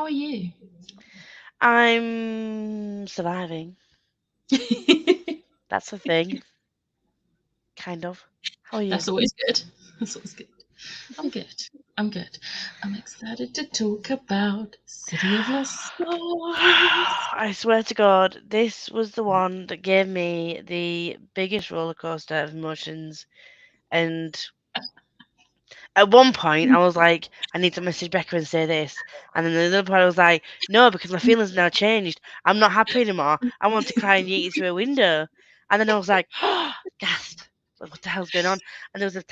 How are you? I'm surviving. That's the thing. Kind of. How are you? That's always good. That's always good. I'm good. I'm good. I'm excited to talk about City of Lost Stars. I swear to God, this was the one that gave me the biggest roller coaster of emotions. And at one point, I was like, I need to message Becca and say this. And then the other point, I was like, no, because my feelings now changed. I'm not happy anymore. I want to cry and yeet you through a window. And then I was like, gasp. Like, what the hell's going on? And there was a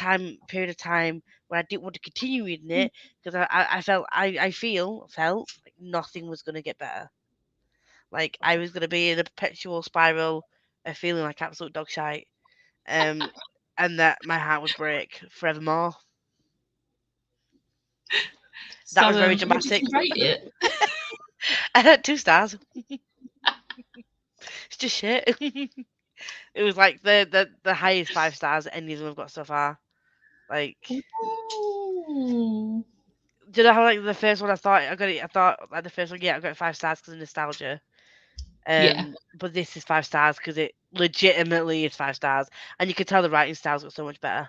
period of time where I didn't want to continue reading it because I felt like nothing was going to get better. Like I was going to be in a perpetual spiral of feeling like absolute dog shite. Um, and that my heart would break forevermore. That was So, very what did dramatic. you rate it? I had 2 stars. It's just shit. It was like the highest 5 stars any of them have got so far. Like, Ooh. do you know how like the first one I thought I got it? I thought like the first one, yeah, I got 5 stars because of nostalgia. Yeah. But this is 5 stars because it legitimately is 5 stars, and you can tell the writing styles got so much better.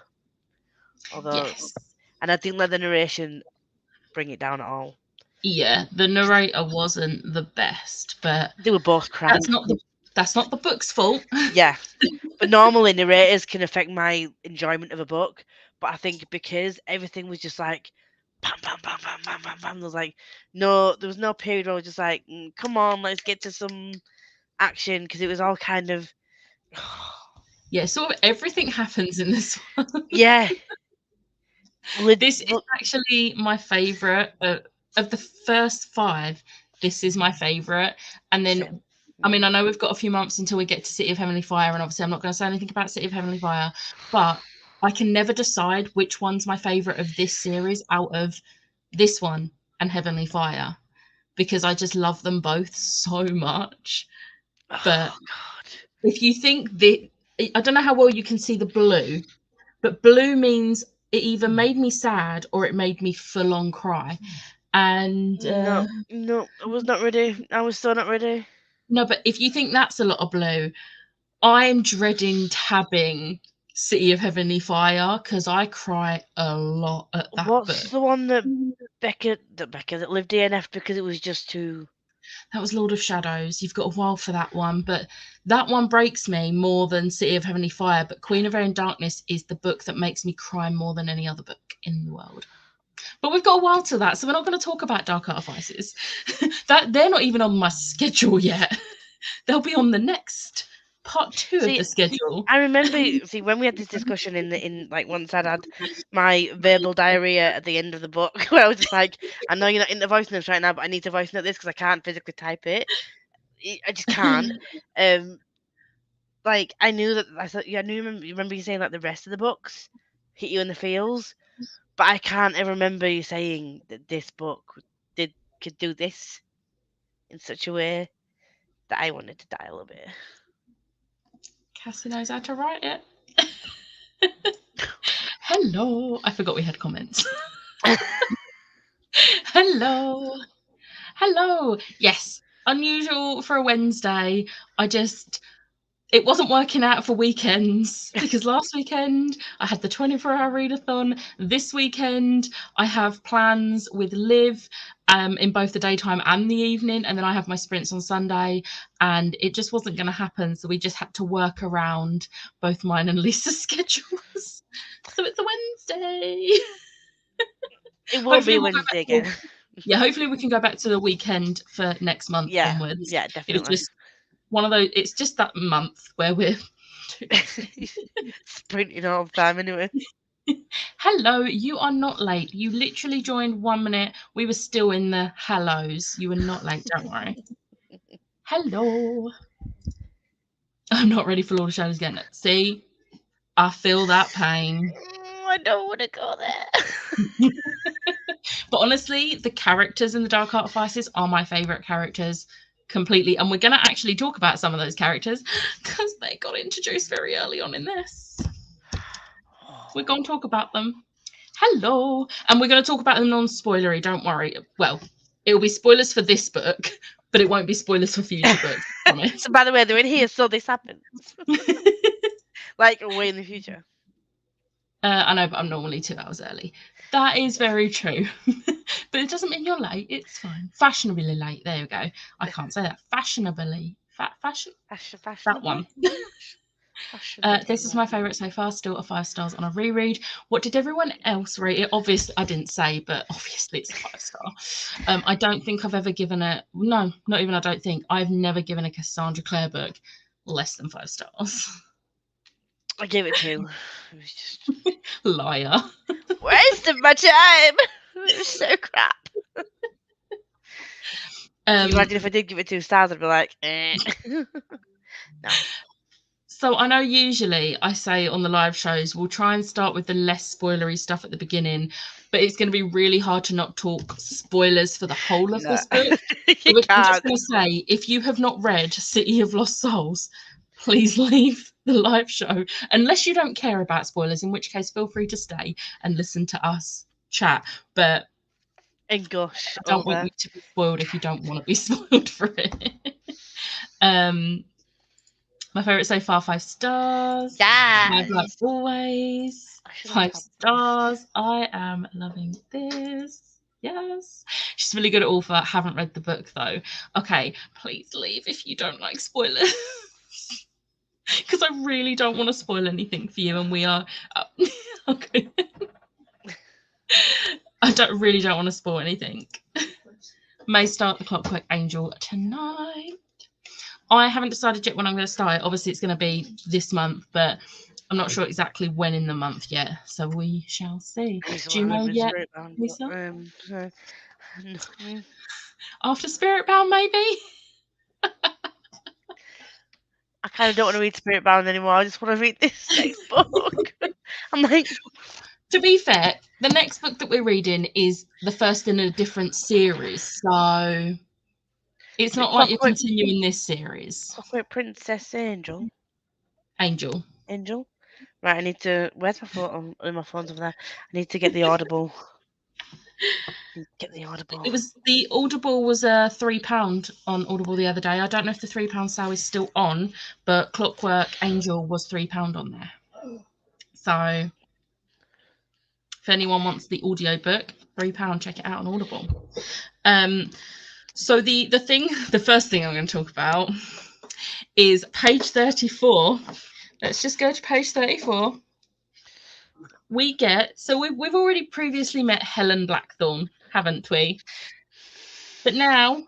Although, Yes. and I didn't let the narration bring it down at all. Yeah. The narrator wasn't the best, but They were both crap. that's not the that's not the book's fault. Yeah, but normally narrators can affect my enjoyment of a book. But I think because everything was just like, bam, bam, bam, bam, bam, bam, bam. There was no period where I was just like, come on, let's get to some action because it was all kind of, Yeah, sort of everything happens in this one. yeah. This is actually my favourite of the first five. This is my favourite, and Same. then I mean I know we've got a few months until we get to City of Heavenly Fire, and obviously I'm not going to say anything about City of Heavenly Fire, but I can never decide which one's my favourite of this series out of this one and Heavenly Fire because I just love them both so much. But Oh God. if you think that I don't know how well you can see the blue, but blue means it either made me sad or it made me full on cry. And No, no, I was not ready. I was so not ready. no, but if you think that's a lot of blue, I'm dreading tabbing City of Heavenly Fire because I cry a lot at that book. What's the one that Becca that lived DNF because it was just too. That was Lord of Shadows. You've got a while for that one, but that one breaks me more than City of Heavenly Fire. But Queen of Air and Darkness is the book that makes me cry more than any other book in the world. But we've got a while to that, so we're not going to talk about Dark Artifices. That they're not even on my schedule yet. They'll be on the next part two of See, the schedule. I remember. See, when we had this discussion in like once I'd had my verbal diarrhea at the end of the book, where I was just like, I know you're not into voice notes right now, but I need to voice note this because I can't physically type it. I just can't. Um, like I knew that I thought. Yeah, I knew. Remember you saying like the rest of the books hit you in the feels, but I can't ever remember you saying that this book did could do this in such a way that I wanted to die a little bit. Cassie knows how to write it. Hello. I forgot we had comments. Hello. Hello. Yes. Unusual for a Wednesday. It wasn't working out for weekends because last weekend I had the 24-hour readathon. This weekend I have plans with Liv in both the daytime and the evening, and then I have my sprints on Sunday, and it just wasn't going to happen. So we just had to work around both mine and Lisa's schedules. So it's a Wednesday. It won't Hopefully be we'll go back Wednesday to again. yeah. Hopefully we can go back to the weekend for next month Yeah, onwards. yeah, It was definitely. just one of those. It's just that month where we're Sprinting all the time anyway. hello, you are not late. You literally joined 1 minute. We were still in the hellos. You were not late, don't worry. Hello. I'm not ready for Lord of Shadows again. See, I feel that pain. I don't want to go there. But honestly, the characters in the Dark Artifices are my favourite characters completely. And we're going to actually talk about some of those characters because they got introduced very early on in this. We're going to talk about them. Hello. And we're going to talk about them non spoilery, don't worry. Well, It'll be spoilers for this book, but it won't be spoilers for future books, I promise. So by the way, they're in here, so this happens. Like way in the future. I know, but I'm normally 2 hours early. That is very true. But it doesn't mean you're late. It's fine. Fashionably late. There we go. I can't say that. Fashionably. Fashion. That one. This is my favourite so far. Still a 5 stars on a reread. What did everyone else rate it? Obviously, I didn't say, but obviously it's a 5 star. I don't think I've ever given it. No, not even. I don't think I've never given a Cassandra Clare book less than 5 stars. I gave it 2. It was just Liar. wasted my time. It was so crap. Can you imagine if I did give it 2 stars, I'd be like, eh. No. So I know usually I say on the live shows, we'll try and start with the less spoilery stuff at the beginning, but it's going to be really hard to not talk spoilers for the whole of this book. So I'm just going to say, if you have not read City of Lost Souls, please leave the live show, unless you don't care about spoilers, in which case feel free to stay and listen to us chat. But and gosh, I don't want you to be spoiled if you don't want to be spoiled for it. My favourite so far, 5 stars. Yes. Like always. 5 stars. I am loving this. Yes. She's really good at author. Haven't read the book though. Okay, please leave if you don't like spoilers. Because I really don't want to spoil anything for you, and we are okay. I really don't want to spoil anything. May start the Clockwork Angel tonight. I haven't decided yet when I'm going to start. Obviously, it's going to be this month, but I'm not sure exactly when in the month yet. So we shall see. Do you know yet, Lisa? After Spirit Bound, maybe? I kind of don't want to read Spirit Bound anymore. I just want to read this next book. I'm like... To be fair, the next book that we're reading is the first in a different series. So it's not like you're continuing this series. Clockwork Princess Angel. Angel. Right, I need to... Where's my phone? Oh, my phone's over there. I need to get the Audible. It was the Audible was £3 on Audible the other day. I don't know if the £3 sale is still on, but Clockwork Angel was £3 on there. So if anyone wants the audio book, £3, check it out on Audible. So the first thing I'm going to talk about is page 34. Let's just go to page 34. We've already previously met Helen Blackthorne, haven't we? But now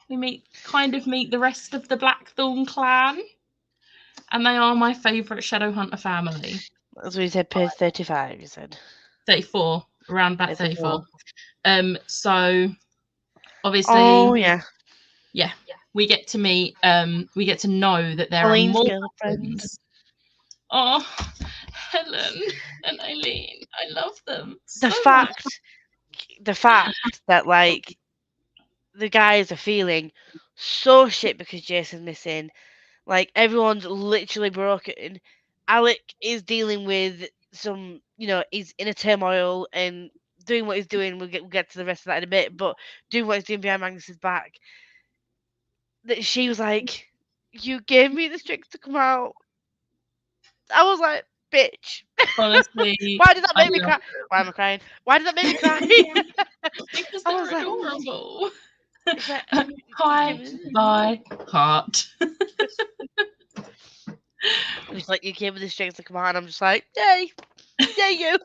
we meet the rest of the Blackthorne clan, and they are my favourite Shadowhunter family. That's what you said, page 35, you said. 34, around about 34. So obviously, we get to meet, we get to know that there are more girlfriends. Oh, Helen and Eileen, I love them. The fact that like the guys are feeling so shit because Jason's missing, like everyone's literally broken. Alec is dealing with some, he's in a turmoil and doing what he's doing. We'll get to the rest of that in a bit, but doing what he's doing behind Magnus's back. That she was like, "You gave me the strength to come out." I was like, "Bitch." Honestly, why did that make me cry? Why am I crying? Why did that make me cry? Because they're adorable. Hi, bye, heart. It's like, you gave me the strength to come out, and I'm just like, yay, you.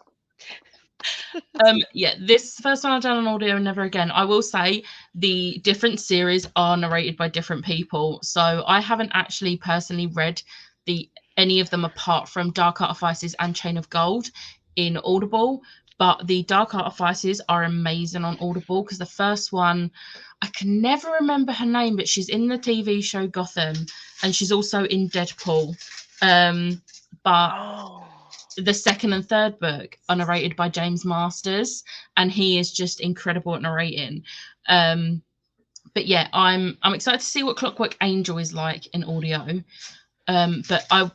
This first one I've done on audio, Never Again. I will say the different series are narrated by different people, so I haven't actually personally read any of them apart from Dark Artifices and Chain of Gold in Audible, but the Dark Artifices are amazing on Audible because the first one, I can never remember her name, but she's in the TV show Gotham, and she's also in Deadpool. The second and third book are narrated by James Masters, and he is just incredible at narrating. But yeah, I'm excited to see what Clockwork Angel is like in audio. But I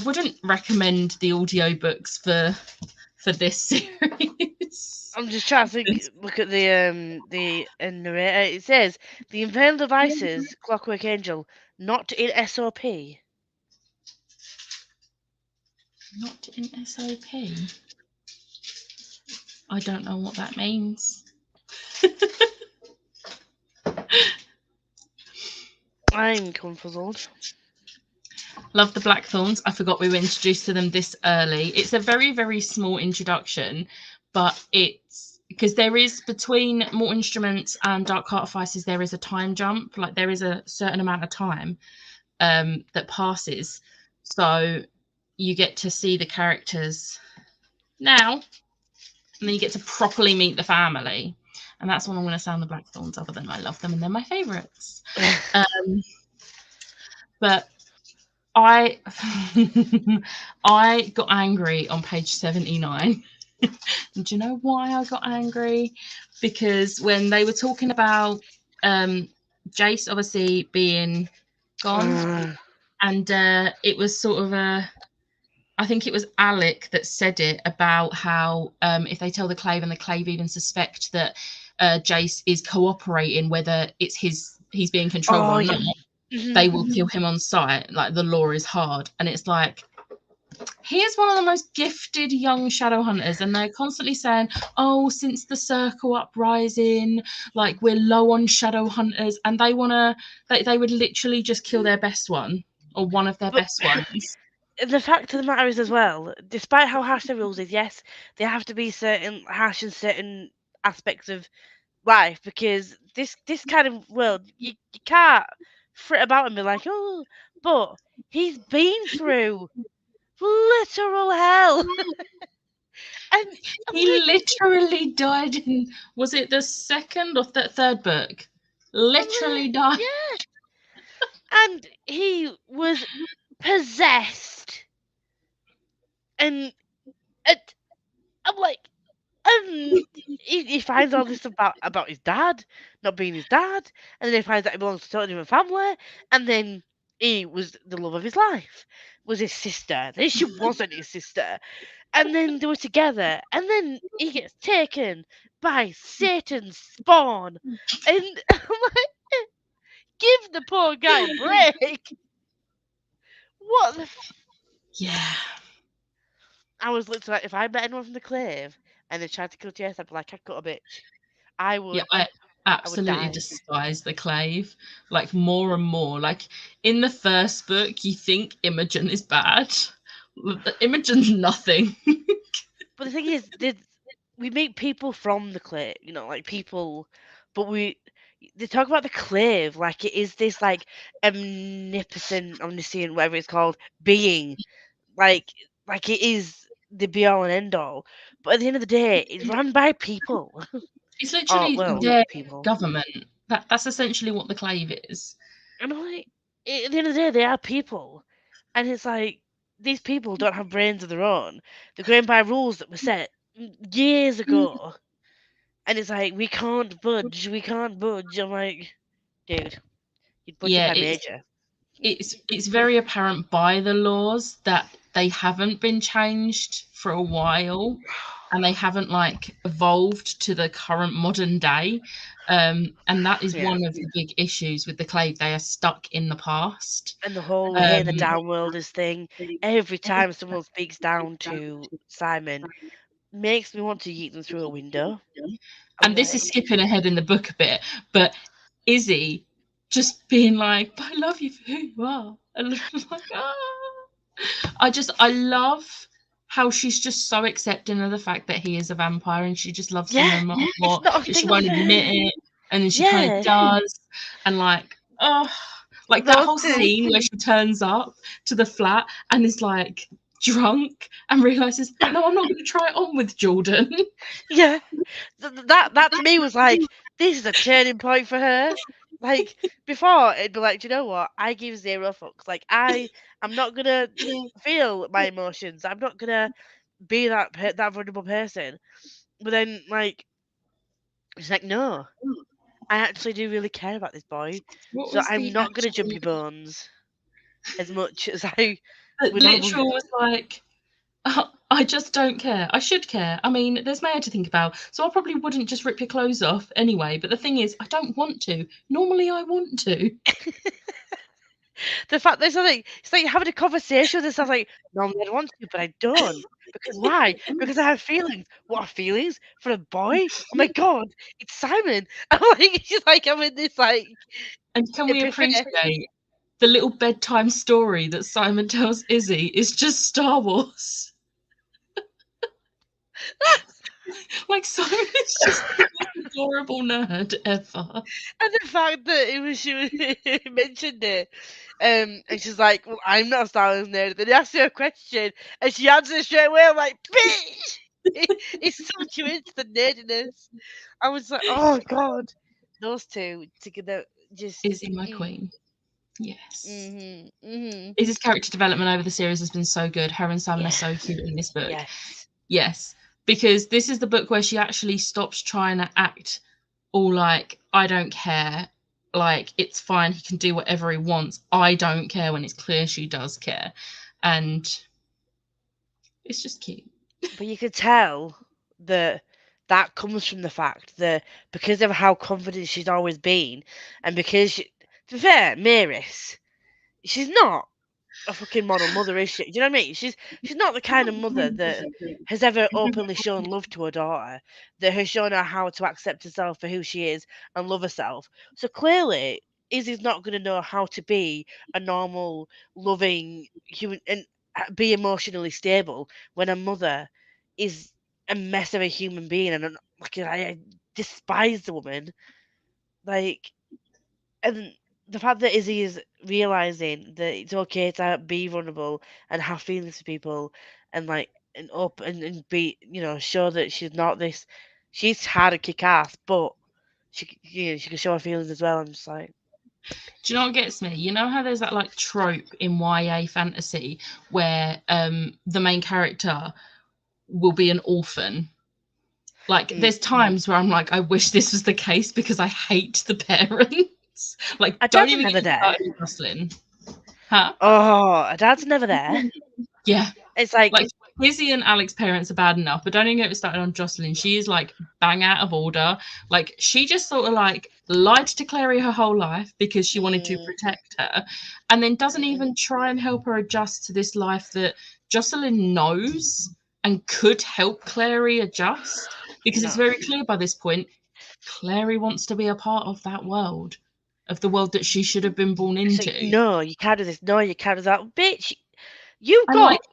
wouldn't recommend the audio books for for this series. I'm just trying to think. Look at the narrator. It says the infernal devices, Clockwork Angel, not in SOP. Not in SOP. I don't know what that means. I'm confuzzled. Love the Blackthorns. I forgot we were introduced to them this early. It's a very, very small introduction, but it's because there is between Mortal Instruments and Dark Artifices, there is a time jump. Like there is a certain amount of time that passes. So you get to see the characters now, and then you get to properly meet the family. And that's when I'm going to sound the Blackthorns, other than I love them and they're my favourites. But I I got angry on page 79. And do you know why I got angry? Because when they were talking about Jace obviously being gone, and it was sort of I think it was Alec that said it about how if they tell the Clave and the Clave even suspect that Jace is cooperating, whether it's he's being controlled or not, they will kill him on sight. Like the law is hard, and it's like he is one of the most gifted young shadow hunters, and they're constantly saying, "Oh, since the Circle uprising, like we're low on shadow hunters," and they they would literally just kill their best one or one of their But best ones. the fact of the matter is, as well, despite how harsh the rules is, yes, they have to be certain harsh in certain aspects of life, because this kind of world, you can't frit about and be like, oh, but he's been through literal hell. And I'm He like, literally died in, was it the second or third book? Literally died. yeah. And he was possessed. And I'm like, and he finds all this about his dad not being his dad, and then he finds that he belongs to a totally different family, and then he was the love of his life, was his sister. Then she wasn't his sister, and then they were together, and then he gets taken by Satan's spawn, and I'm like, give the poor guy a break. What the? Yeah. I was literally like, if I met anyone from the Clave and they tried to kill Jess, I'd be like, I cut a bitch. I Yeah, would, I I would absolutely die. despise the Clave, like more and more. Like in the first book, you think Imogen is bad. Imogen's nothing. But the thing is, we meet people from the Clave, like people, but they talk about the Clave like it is this like omniscient, whatever it's called, being, like like it is the be all and end all. But at the end of the day, it's run by people. It's Oh literally well, their people. government. That's essentially what the Clave is. And I'm like, at the end of the day, they are people. And it's like, these people don't have brains of their own. They're going by rules that were set years ago. And it's like, we can't budge, we can't budge. I'm like, dude, you'd budge if Yeah, I made you. it's very apparent by the laws that they haven't been changed for a while, and they haven't like evolved to the current modern day, and that is Yeah. one of the big issues with the Clave. They are stuck in the past. And the whole um hey, the downworlders thing, every time someone speaks down to Simon, makes me want to yeet them through a window. I'm and this is like, skipping ahead in the book a bit, but Izzy just being like, I love you for who you are, and I'm like, ah. I love how she's just so accepting of the fact that he is a vampire, and she just loves him yeah, no matter it's what, not a but she thing of, won't admit it, and then she kind of yeah, does, and like, oh, like that those whole two. scene where she turns up to the flat and is like drunk and realizes, no, I'm not going to try it on with Jordan. Yeah, that to me was like, this is a turning point for her. Like before, it'd be like, do you know what? I give zero fucks. Like I'm not gonna feel my emotions. I'm not gonna be that vulnerable person. But then like it's like, no, I actually do really care about this boy. What So was I'm the not gonna jump actual? your bones as much as I The would normally. literal was like, I just don't care. I should care. I mean, there's Maya to think about, so I probably wouldn't just rip your clothes off anyway. But the thing is, I don't want to. Normally, I want to. The fact that it's like having a conversation with yourself, like, normally I'd want to, but I don't. Because why? Because I have feelings. What are feelings for a boy? Oh my god, it's Simon. I'm like, it's just like I'm in this like And can we epiphany. appreciate the little bedtime story that Simon tells Izzy is just Star Wars? Like Simon is just the most adorable nerd ever. And the fact that it was she mentioned it, and she's like, "Well, I'm not a Star Wars nerd." Then he asks her a question, and she answers straight away. I'm like, "Bitch!" It's such you into the nerdiness. I was like, "Oh god, those two together, just." Izzy, my queen. Yes. Mhm. Mhm. Izzy's character development over the series has been so good. Her and Simon are Yeah. so cute in this book. Yes. Yes. Because this is the book where she actually stops trying to act all like, I don't care. Like, it's fine. He can do whatever he wants. I don't care, when it's clear she does care. And it's just cute. But you could tell that that comes from the fact that because of how confident she's always been, and because to be fair, Maris, she's not a fucking model mother, is she? Do you know what I mean? She's not the kind of mother that has ever openly shown love to her daughter, that has shown her how to accept herself for who she is and love herself. So clearly, Izzy's not going to know how to be a normal, loving human and be emotionally stable when her mother is a mess of a human being and like I despise the woman. Like, and the fact that Izzy is realizing that it's okay to be vulnerable and have feelings for people and like and up and be show that she's not this. She's hard to kick ass, but she can show her feelings as well. I'm just like, Do you know what gets me? You know how there's that like trope in YA fantasy where the main character will be an orphan? Like, mm. there's times where I'm like, I wish this was the case because I hate the parents. Like, Her don't dad's even never get me there. started with Jocelyn. Huh? Oh, her dad's never there. Yeah. It's like, Like, Lizzie and Alex's parents are bad enough, but don't even get me started on Jocelyn. She is like bang out of order. Like, she just sort of like lied to Clary her whole life because she wanted to mm, protect her, and then doesn't mm, even try and help her adjust to this life that Jocelyn knows and could help Clary adjust, because it's no. very clear by this point Clary wants to be a part of that world, of the world that she should have been born It's like, into. no, you can't do this. No, you can't do that. Bitch, you And like, got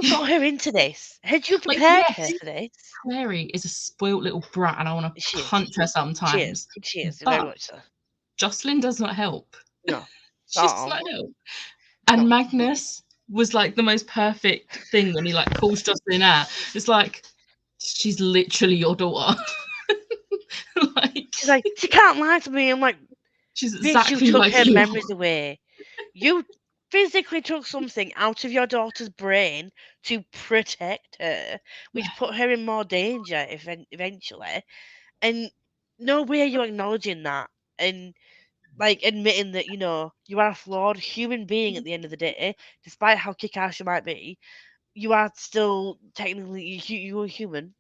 you got her into this. Had you like prepared her yes, for this? Clary is a spoilt little brat and I want to She is. punch her She is. sometimes. She is. Very But much so. Jocelyn does not help. No. She does Oh, not help. And no. Magnus was like the most perfect thing when he like calls Jocelyn out. It's like, she's literally your daughter. Like, She's like, she can't lie to me. I'm like, she's bitch, you exactly took like her you. memories away. You physically took something out of your daughter's brain to protect her, which put her in more danger eventually. And no way are you acknowledging that. And like admitting that you are a flawed human being at the end of the day, despite how kick-ass you might be, you are still technically you're human.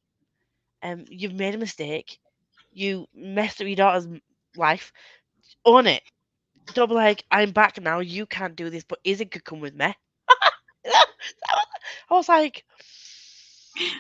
You've made a mistake. You messed up your daughter's life. Own it. Don't be like, I'm back now. You can't do this, but Izzy could come with me. I was like,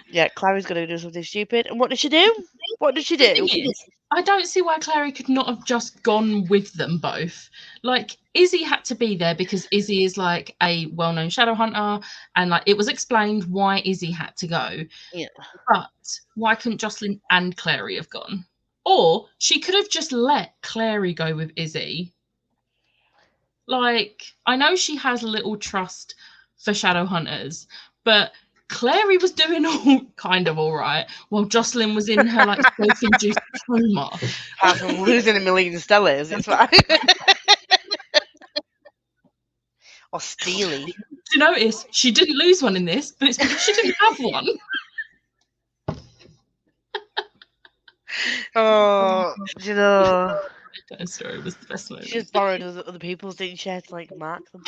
yeah, Clary's gonna do something stupid. And what did she do? What did she The thing do? is, I don't see why Clary could not have just gone with them both. Like, Izzy had to be there because Izzy is like a well-known shadow hunter, and like it was explained why Izzy had to go. Yeah, But why couldn't Jocelyn and Clary have gone? Or she could have just let Clary go with Izzy. Like, I know she has a little trust for shadow hunters, but Clary was doing all kind of all right while Jocelyn was in her like self-induced coma. apart from losing a million stellars, it's fine. Or Steely. Do you notice she didn't lose one in this, but it's because she didn't have one. Oh, you know, That story was the best she moment. just borrowed other people's, didn't she, to like mark them.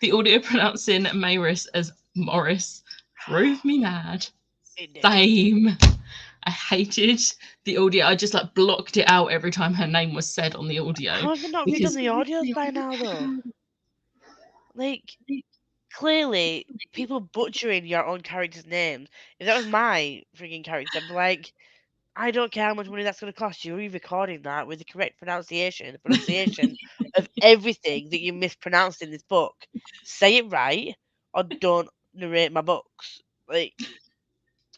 The audio pronouncing Maris as Morris. Drove me mad. It did. Same. I hated the audio. I just like blocked it out every time her name was said on the audio How have you not redone because the audios by now, though? Like, clearly, people butchering your own characters' names. If that was my freaking character, I'd be like, I don't care how much money that's going to cost you. Are you recording that with the correct pronunciation, the pronunciation of everything that you mispronounced in this book? Say it right, or don't narrate my books. Like,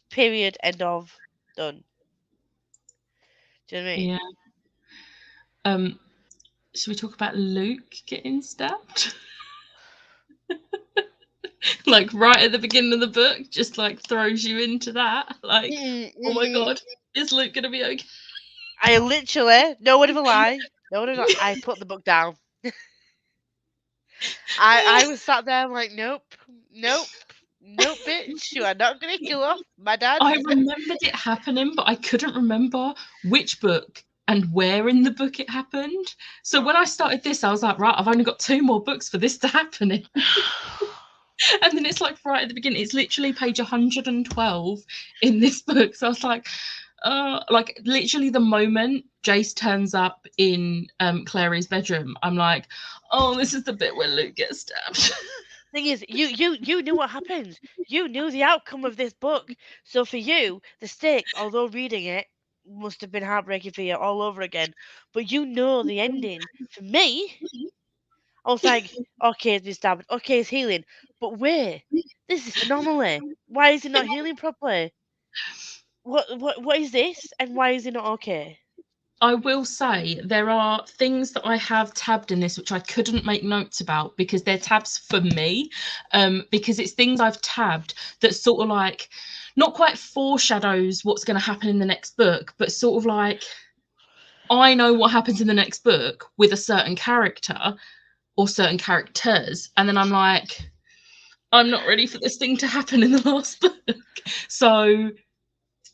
period, end of, done. Do you know what I mean? yeah. Um, should we talk about Luke getting stabbed? Like right at the beginning of the book, just like throws you into that. Like, Mm-mm, oh my mm-mm. god, is Luke gonna be okay? I literally, no one of a lie, no one of a lie, I put the book down. I was sat there, I'm like, nope, nope, nope, bitch, you are not going to kill off my dad. I remembered it happening, but I couldn't remember which book and where in the book it happened. So when I started this, I was like, right, I've only got 2 more books for this to happen in. And then it's like right at the beginning, it's literally page 112 in this book. So I was like literally the moment Jace turns up in Clary's bedroom, I'm like, oh, this is the bit where Luke gets stabbed. Thing is, you knew what happens. You knew the outcome of this book. So for you, the stakes, although reading it must have been heartbreaking for you all over again, but you know the ending. For me, I was like, okay, it's been stabbed. Okay, it's healing. But wait, this is anomaly. Why is it not healing properly? What is this? And why is it not okay? I will say there are things that I have tabbed in this which I couldn't make notes about because they're tabs for me, because it's things I've tabbed that sort of like not quite foreshadows what's going to happen in the next book, but sort of like I know what happens in the next book with a certain character or certain characters, and then I'm like, I'm not ready for this thing to happen in the last book. So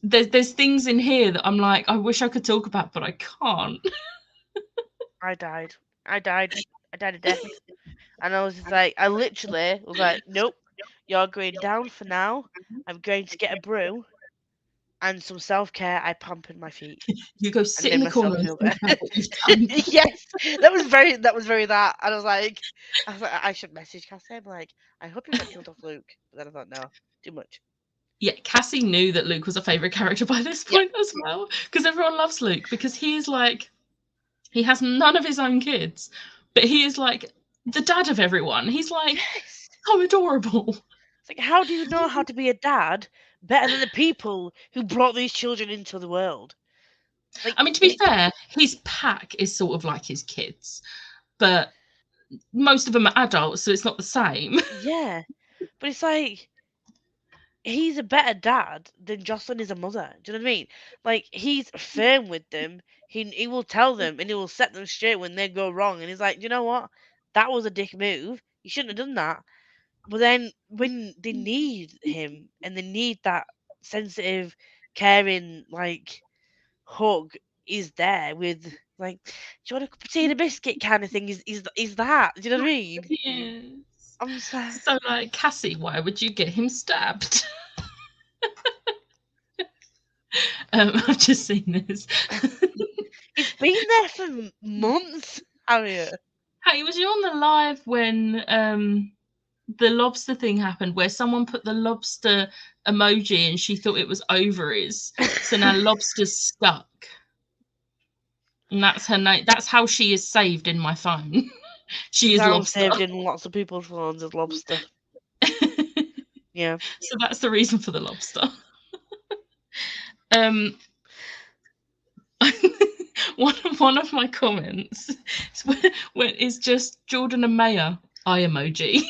there's things in here that I'm like, I wish I could talk about, but I can't. I died. I died. I died a death. And I was just like, I literally was like, nope, you're going down for now. I'm going to get a brew and some self care. I pampered my feet You go and sit in made the corner myself and feel think better. about what you've done. Yes, that was very that. And I was like, I should message Cassie. I'm like, I hope you've not killed off Luke. But then I thought, no, too much. Yeah, Cassie knew that Luke was a favourite character by this Yep. point as well, because everyone loves Luke because he is like, he has none of his own kids, but he is like the dad of everyone. He's like Yes. so adorable. It's like, how do you know how to be a dad better than the people who brought these children into the world? Like, I mean, to be fair, his pack is sort of like his kids, but most of them are adults, so it's not the same. yeah. But it's like, he's a better dad than Jocelyn is a mother. Do you know what I mean? Like, he's firm with them. He will tell them and he will set them straight when they go wrong. And he's like, you know what? That was a dick move. You shouldn't have done that. But then when they need him and they need that sensitive, caring, like, hug is there with, like, do you want a cup of tea and a biscuit kind of thing is that. Do you know what I mean? Yes. I'm just like, So, like, Cassie, why would you get him stabbed? I've just seen this. it's been there for months, Harriet. Hey, was you on the live when the lobster thing happened where someone put the lobster emoji and she thought it was ovaries? So now lobster's stuck. And that's her name. That's how she is saved in my phone. She That's is how I'm lobster. saved in lots of people's phones as lobster. Yeah. So that's the reason for the lobster. Um one of my comments is just Jordan and Maya eye emoji.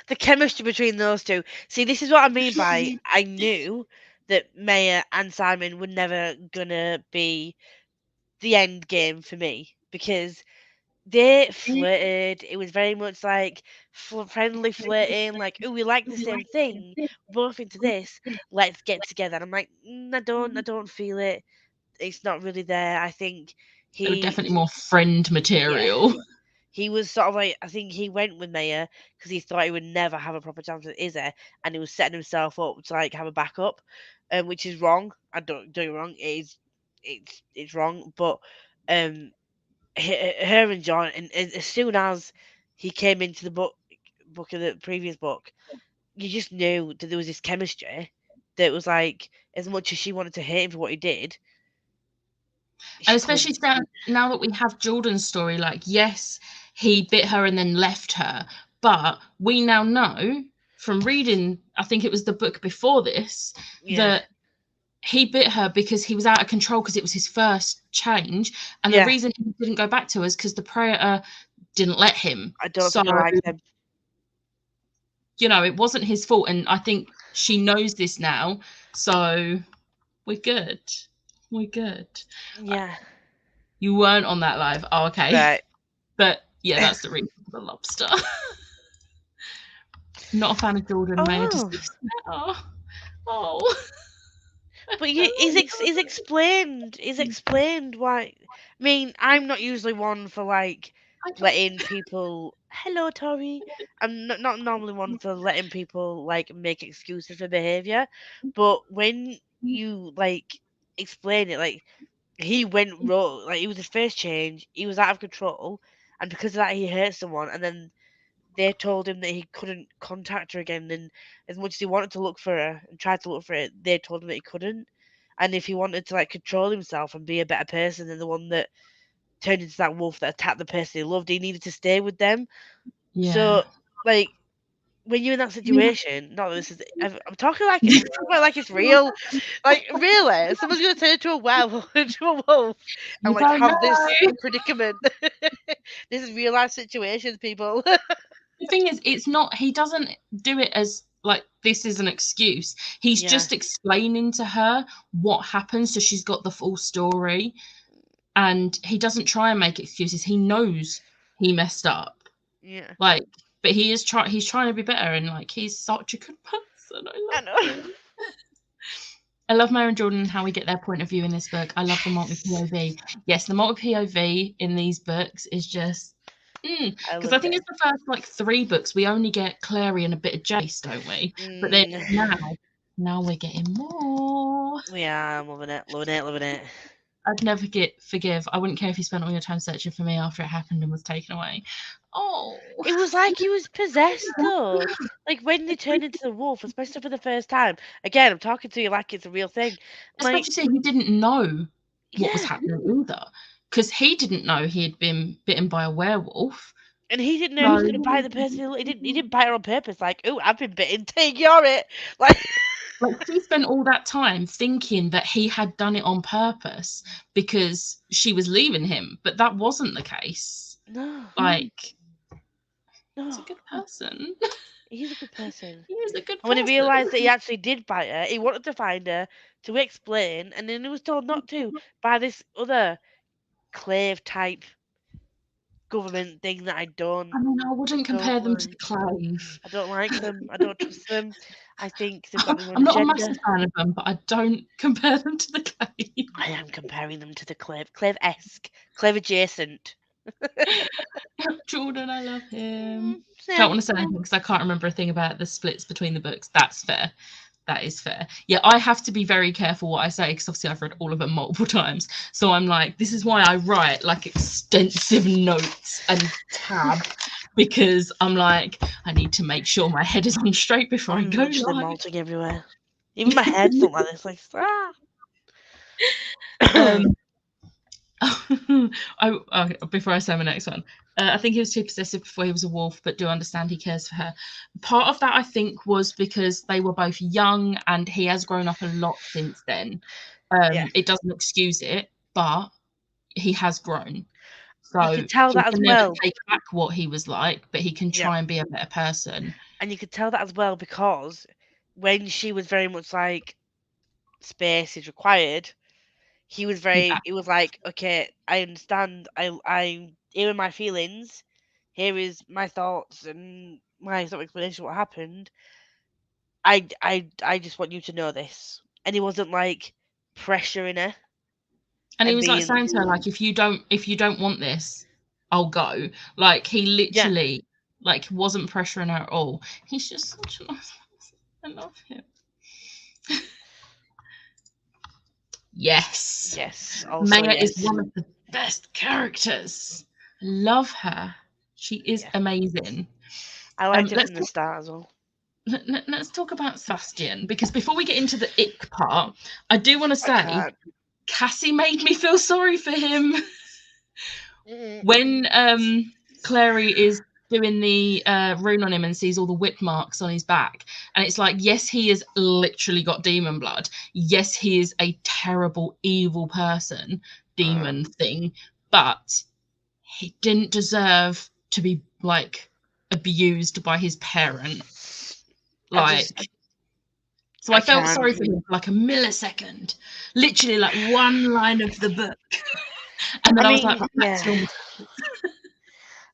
The chemistry between those two. See, this is what I mean by I knew that Maya and Simon were never gonna be the end game for me because they flirted. It was very much like friendly flirting, like, oh, we like the same thing, both into this. Let's get together. And I'm like, I don't feel it. It's not really there. I think They were he, definitely more friend yeah, material. he was sort of like, I think he went with Maya because he thought he would never have a proper chance with Izzy, and he was setting himself up to like have a backup, which is wrong. I don't do it wrong. It's wrong, but um, her and John, and as soon as he came into the book of the previous book, you just knew that there was this chemistry that was like, as much as she wanted to hate him for what he did, And she especially couldn't. now that we have Jordan's story, like, yes, he bit her and then left her, but we now know from reading, I think it was the book before this, Yeah, that he bit her because he was out of control because it was his first change. And the yeah. reason he didn't go back to us because the predator didn't let him. I don't So, think I liked him. it wasn't his fault. And I think she knows this now. So we're good. We're good. Yeah, You weren't on that live. Oh, okay. right. But yeah, that's the reason for the lobster. Not a fan of Jordan Mayer Oh, just oh, oh. but he's explained why. I mean, I'm not usually one for like I don't letting people. Hello, Tori. I'm not normally one for letting people like make excuses for behavior, but when you like explain it, like he went wrong, like it was his first change, he was out of control, and because of that, he hurt someone, and then they told him that he couldn't contact her again. And as much as he wanted to look for her and tried to look for her, they told him that he couldn't. And if he wanted to like control himself and be a better person than the one that turned into that wolf that attacked the person he loved, he needed to stay with them. yeah. So, like, when you're in that situation, not that this is, I'm talking like I'm talking about like it's real. Like, really, someone's gonna turn into a werewolf, into a wolf, and You like don't know. have this predicament. This is real life situations, people. The thing is, it's not, he doesn't do it as like this is an excuse. He's Yeah, just explaining to her what happened so she's got the full story. And he doesn't try and make excuses. He knows he messed up. yeah. Like, but he's trying to be better and like he's such a good person. I I love know. him. I love Mary and Jordan and how we get their point of view in this book. I love the multi Yes, POV. Yes, the multi POV in these books is just I because I loved think it. it's the first like three books we only get Clary and a bit of Jace, don't we? But then Mm, now we're getting more. yeah, I'm loving it, loving it, loving it. I'd never get forgive. I wouldn't care if you spent all your time searching for me after it happened and was taken away. Oh, It was like he was possessed, though. Like when they turned into the wolf, especially for the first time. Again, I'm talking to you like it's a real thing. Like, especially saying he didn't know what was yeah, happening either, because he didn't know he had been bitten by a werewolf. and he didn't know he was So, gonna bite the person. He didn't bite her on purpose. Like, oh, I've been bitten. Take your it. Like, like, she spent all that time thinking that he had done it on purpose because she was leaving him, but that wasn't the case. no, Like, he's no. a good person. He's a good person. He is a good And when he person. realised that he actually did bite her, he wanted to find her to explain, and then he was told not to by this other clave type government thing that I mean, I wouldn't don't compare them to the like. Clave. I don't like them. I don't trust them. I think they've got their own I'm not a massive agenda. fan of them, but I don't compare them to the Clave. I am comparing them to the clave-esque, clave adjacent. Jordan, I love him. Don't Yeah. want to say anything because I can't remember a thing about the splits between the books. That's fair. That is fair. Yeah, I have to be very careful what I say because obviously I've read all of them multiple times. So I'm like, this is why I write like extensive notes and tabs because I'm like, I need to make sure my head is on straight before I I'm go literally live. molting everywhere. Even my head's not like this. Like, ah. Um, okay, before I say my next one, I think he was too possessive before he was a wolf, but do understand he cares for her. Part of that, I think, was because they were both young and he has grown up a lot since then. Yeah. It doesn't excuse it, but he has grown. You So could tell he that as can never well. take back what he was like, but he can Yeah. try and be a better person. And you could tell that as well because when she was very much like space is required, Yeah. he was like, okay, I understand. Here are my feelings. Here is my thoughts and my sort of explanation of what happened. I just want you to know this. And he wasn't like pressuring her And he and was like being saying to her, like, if you don't want this, I'll go. Like, he Yeah. literally, like, wasn't pressuring her at all. He's just such a nice person. I love him. Yes. Yes. Also, Maya is yes. one of the best characters. Love her. She is Yeah. amazing. I liked it Let's from the start as well. let's talk about Sebastian, because before we get into the ick part, I do want to I say can't. Cassie made me feel sorry for him. Mm. When Clary is doing the rune on him and sees all the whip marks on his back, and it's like, yes, he has literally got demon blood. Yes, he is a terrible, evil person, demon thing, but he didn't deserve to be like abused by his parent. I just, Like, so I I felt can't. sorry for him for like a millisecond, literally like one line of the book, and I then I was like, mean, right, that's yeah. your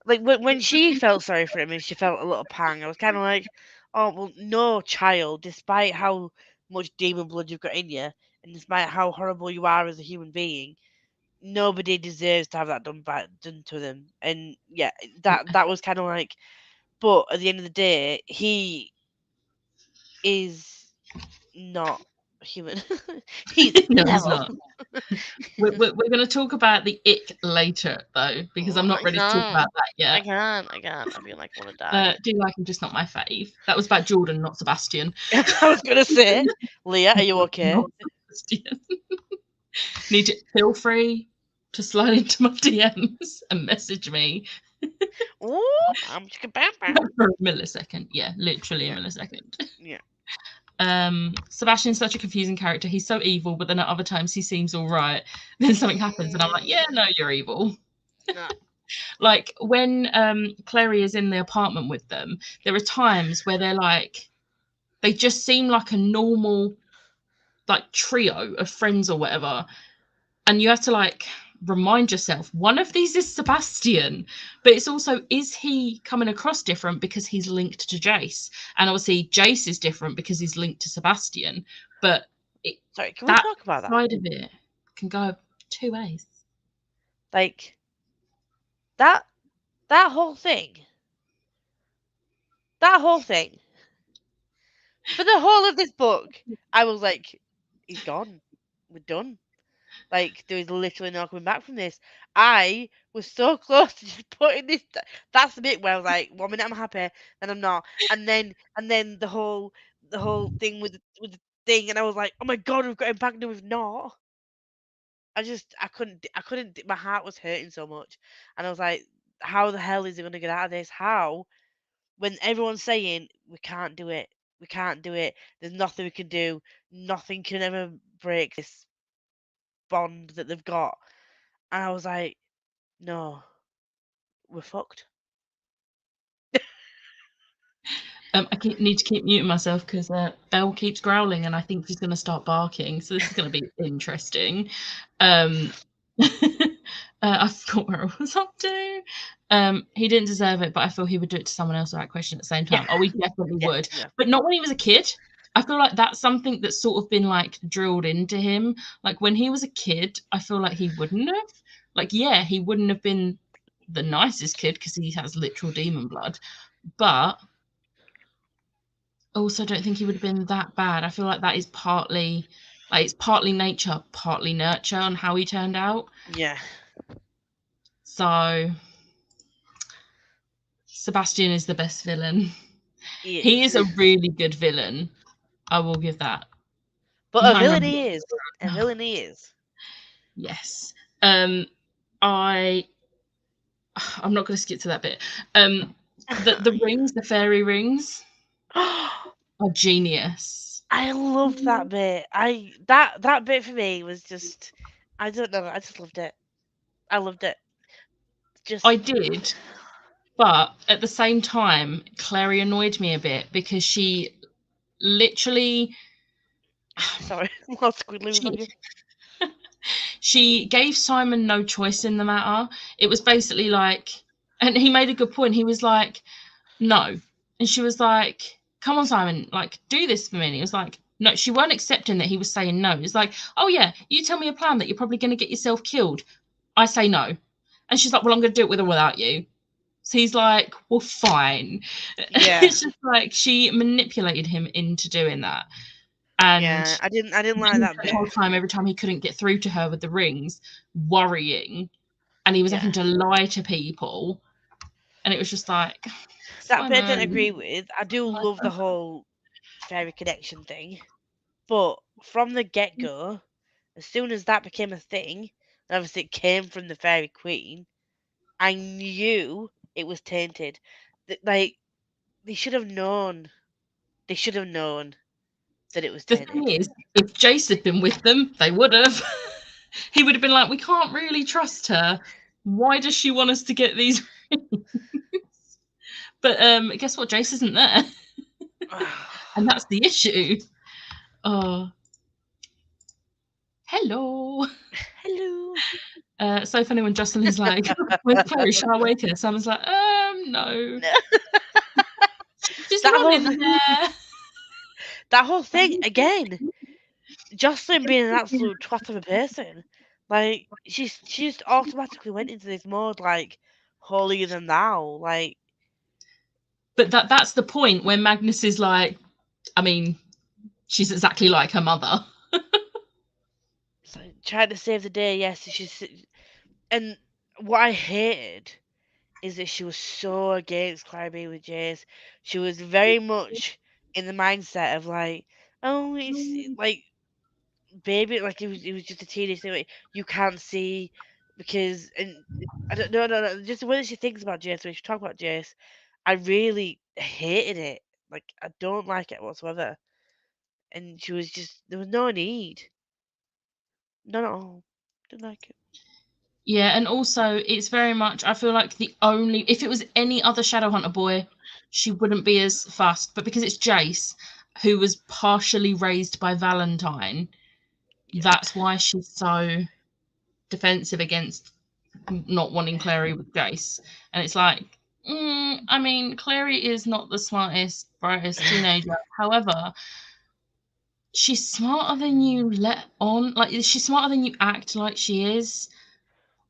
Like when she felt sorry for him and she felt a little pang, I was kind of like, oh well, no, child. Despite how much demon blood you've got in you, and despite how horrible you are as a human being, nobody deserves to have that done to them. And yeah, that was kind of like. But at the end of the day, he is not human. He's no, he's devil. not. We're going to talk about the ick later, though, because I'm Oh, not I ready to talk can't. about that I yet. can't. I can't. I feel like I want to die. Do like him, just not my fave. That was about Jordan, not Sebastian. I was gonna say, Leah, are you okay? Not Sebastian. Need to feel free to slide into my DMs and message me Ooh, I'm chicka bam bam. for a millisecond. Yeah, literally a Yeah, millisecond. yeah. Sebastian's such a confusing character. He's so evil, but then at other times he seems all right. Then something happens, and I'm like, yeah, no, you're evil. No. Like when Clary is in the apartment with them, there are times where they're like, they just seem like a normal like trio of friends or whatever, and you have to like remind yourself one of these is Sebastian, but it's also, is he coming across different because he's linked to Jace, and obviously Jace is different because he's linked to Sebastian, but it, Sorry, can we that talk about that? side of it can go two ways. Like that that whole thing. That whole thing. For the whole of this book, I was like, he's gone. We're done. Like there is literally no coming back from this. I was so close to just putting this. That's the bit where I was like, 1 minute I'm happy, then I'm not, and then the whole thing with the thing, and I was like, oh my god, we've got him back, no, we've not. I couldn't. My heart was hurting so much, and I was like, how the hell is he gonna get out of this? How? When everyone's saying we can't do it, we can't do it. There's nothing we can do. Nothing can ever break this bond that they've got. And I was like, no, we're fucked. Need to keep muting myself because Belle keeps growling and I think she's going to start barking. So this is going to be interesting. Um, I forgot where I was up to. He didn't deserve it, but I feel he would do it to someone else without question at the same time. Yeah, Oh, he definitely yeah, would, yeah, but not when he was a kid. I feel like that's something that's sort of been like drilled into him. Like when he was a kid, I feel like he wouldn't have. Like, yeah, he wouldn't have been the nicest kid because he has literal demon blood, but also don't think he would have been that bad. I feel like that is partly like it's partly nature, partly nurture on how he turned out. yeah. So Sebastian is the best villain. He He is a is. really good villain. I will give that. But I'm a trying to villain remember. he is. A villain he is. Yes. I I'm not going to skip to that bit. The rings, the fairy rings, are genius. I loved that bit. That bit for me was just, I don't know. I just loved it. I loved it. I Just did, but at the same time, Clary annoyed me a bit because she literally sorry, lost squiggly on she you. she gave Simon no choice in the matter. It was basically like, and he made a good point. He was like, no. And she was like, come on, Simon, like, do this for me. And he was like, no, she weren't accepting that he was saying no. It's like, oh, yeah, you tell me a plan that you're probably going to get yourself killed. I say no. And she's like, well, I'm going to do it with or without you. So he's like, well, fine. Yeah. It's just like she manipulated him into doing that. And Yeah. I didn't like then that the bit. whole time, every time he couldn't get through to her with the rings, worrying, and he was having Yeah. to lie to people. And it was just like, That bit I didn't Simon. agree with. I do love the whole fairy connection thing. But from the get go, as soon as that became a thing, and obviously it came from the fairy queen, I knew it was tainted. Like, they should have known. They should have known that it was The thing tainted. is, if Jace had been with them, they would have. He would have been like, we can't really trust her. Why does she want us to get these rings? But guess what? Jace isn't there. And that's the issue. Oh, hello. Hello. So funny when Jocelyn is like, when Chloe, shall I wake her? Someone's like, no. No. She's That not whole in there. that whole thing again. Jocelyn being an absolute twat of a person. Like she just automatically went into this mode like holier than thou. Like But that's the point where Magnus is like, I mean, she's exactly like her mother. so trying to save the day. Yes, she's and what I hated is that she was so against Clara being with Jace. She was very much in the mindset of like, oh, it's like baby, like it was just a teenage thing. Like, you can't see because and I don't no no no just the way that she thinks about Jace when she talks about Jace, I really hated it. Like I don't like it whatsoever. And she was just there was no need, none at all. Didn't like it. Yeah, and also it's very much, I feel like the only, if it was any other Shadowhunter boy, she wouldn't be as fussed. But because it's Jace, who was partially raised by Valentine, Yeah, that's why she's so defensive against not wanting yeah. Clary with Jace. And it's like, I mean, Clary is not the smartest, brightest teenager. However, she's smarter than you let on. Like, she's smarter than you act like she is.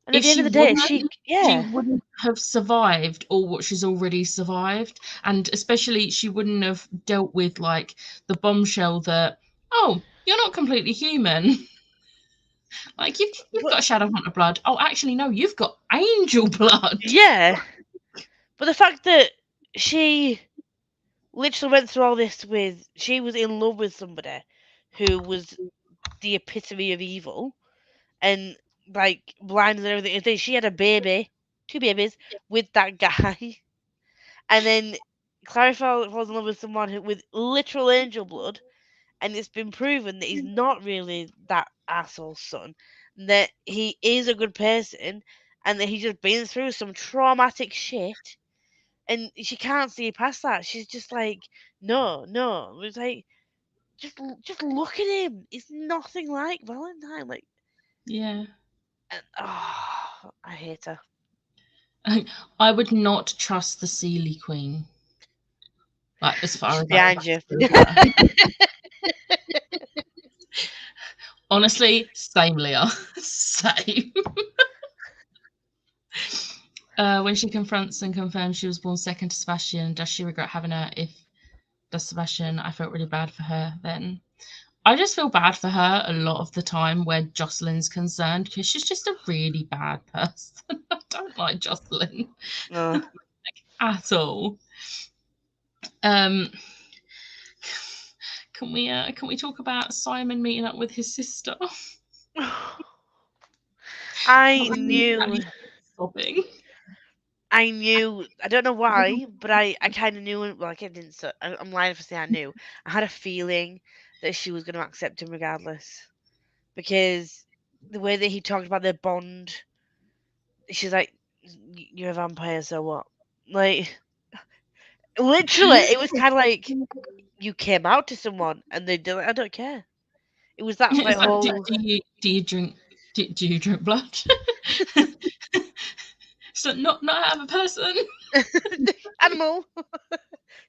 And at If the end she of the day, wasn't, she she yeah. wouldn't have survived all what she's already survived. And especially, she wouldn't have dealt with, like, the bombshell that, oh, you're not completely human. Like, you've But got Shadowhunter blood. Oh, actually, no, you've got angel blood. yeah, but the fact that she literally went through all this with she was in love with somebody who was the epitome of evil and like blinded and everything. And then she had a baby, two babies with that guy, and then Clary falls in love with someone with literal angel blood, and it's been proven that he's not really that asshole son, that he is a good person, and that he's just been through some traumatic shit. And she can't see past that. She's just like, no, no. It's like, just look at him. He's nothing like Valentine. Like, Yeah. and, oh, I hate her. I would not trust the Sealy Queen. Like, as far She's as I behind you. ever feel her. Honestly, same, Leah. Same. When she confronts and confirms she was born second to Sebastian, does she regret having her? If does Sebastian, I felt really bad for her then. I just feel bad for her a lot of the time where Jocelyn's concerned because she's just a really bad person. I don't like Jocelyn No. at all. Um, can we talk about Simon meeting up with his sister? I That made knew. me sobbing. I knew. I don't know why, but I kind of knew. Well, I didn't. So I'm lying for saying I knew. I had a feeling that she was going to accept him regardless because the way that he talked about their bond, she's like, "You're a vampire, so what?" Like, literally, it was kind of like you came out to someone and they did. Like, I don't care. It was that like It's like, whole do you drink do you drink blood? So not out of a person. animal.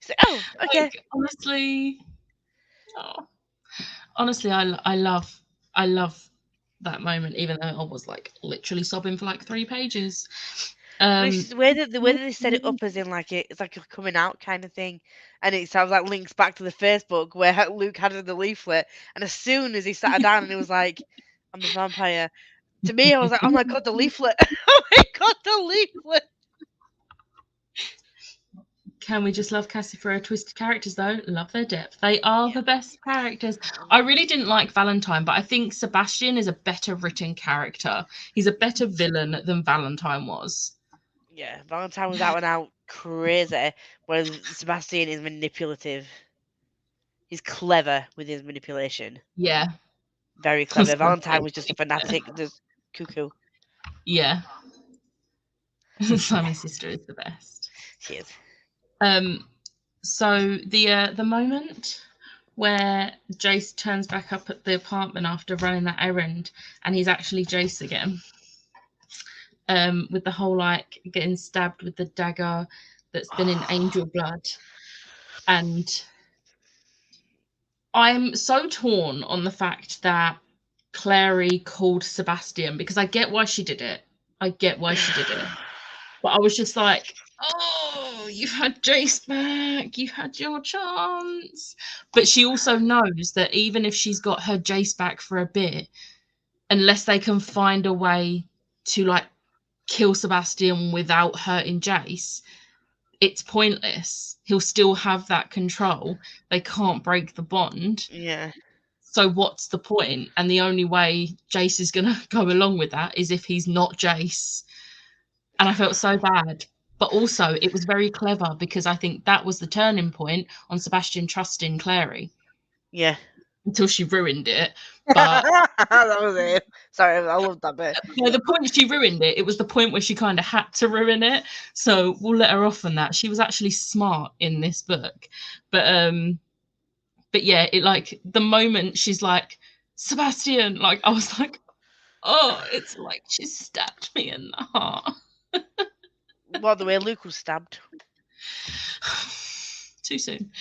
She's like, oh, okay. Like, honestly, oh, honestly, I love that moment, even though I was like literally sobbing for like 3 pages. But it's just the way that they set it up as in like it's like a coming out kind of thing, and it sounds like links back to the first book where Luke had in the leaflet, and as soon as he sat her down and he was like, "I'm the vampire," to me I was like, "Oh my god, the leaflet! Oh my god, the leaflet!" Can we just love Cassie for her twisted characters though? Love their depth. They are Yeah. the best characters. I really didn't like Valentine, but I think Sebastian is a better written character. He's a better villain than Valentine was. Yeah, Valentine was out and out crazy, whereas Sebastian is manipulative. He's clever with his manipulation. Yeah. Very clever. Valentine was just a fanatic, just cuckoo. Yeah. Simon's sister is the best. She is. So the moment where Jace turns back up at the apartment after running that errand and he's actually Jace again. With the whole like getting stabbed with the dagger that's been in angel blood. And I'm so torn on the fact that Clary called Sebastian, because I get why she did it. I get why she did it. But I was just like, oh, you had Jace back. You had your chance. But she also knows that even if she's got her Jace back for a bit, unless they can find a way to like kill Sebastian without hurting Jace, it's pointless. He'll still have that control. They can't break the bond. Yeah. So what's the point? And the only way Jace is going to go along with that is if he's not Jace. And I felt so bad. But also, it was very clever because I think that was the turning point on Sebastian trusting Clary. Yeah. Until she ruined it. But that was it. Sorry, I love that bit. no, the point she ruined it, it was the point where she kind of had to ruin it. So we'll let her off on that. She was actually smart in this book. But yeah, it like the moment she's like, Sebastian, like I was like, oh, it's like she stabbed me in the heart. Well, the way Luke was stabbed. Too soon.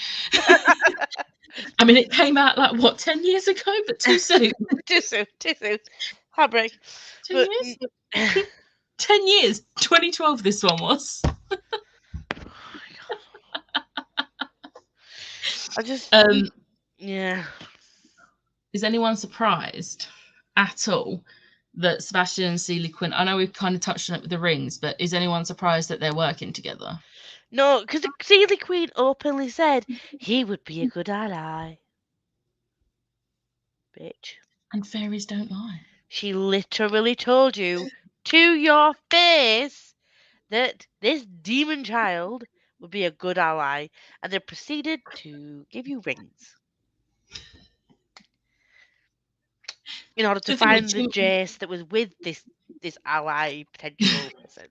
I mean, it came out like what 10 years ago, but too soon. Too soon. Heartbreak. 2 years? 10 years. 2012 this one was. I just yeah. Is anyone surprised at all that Sebastian and Seeley Quinn, I know we've kind of touched on it with the rings, but is anyone surprised that they're working together? No, because the Seeley Queen openly said he would be a good ally. Bitch. And fairies don't lie. She literally told you to your face that this demon child would be a good ally, and then proceeded to give you rings in order to find the Jace that was with this ally potential person.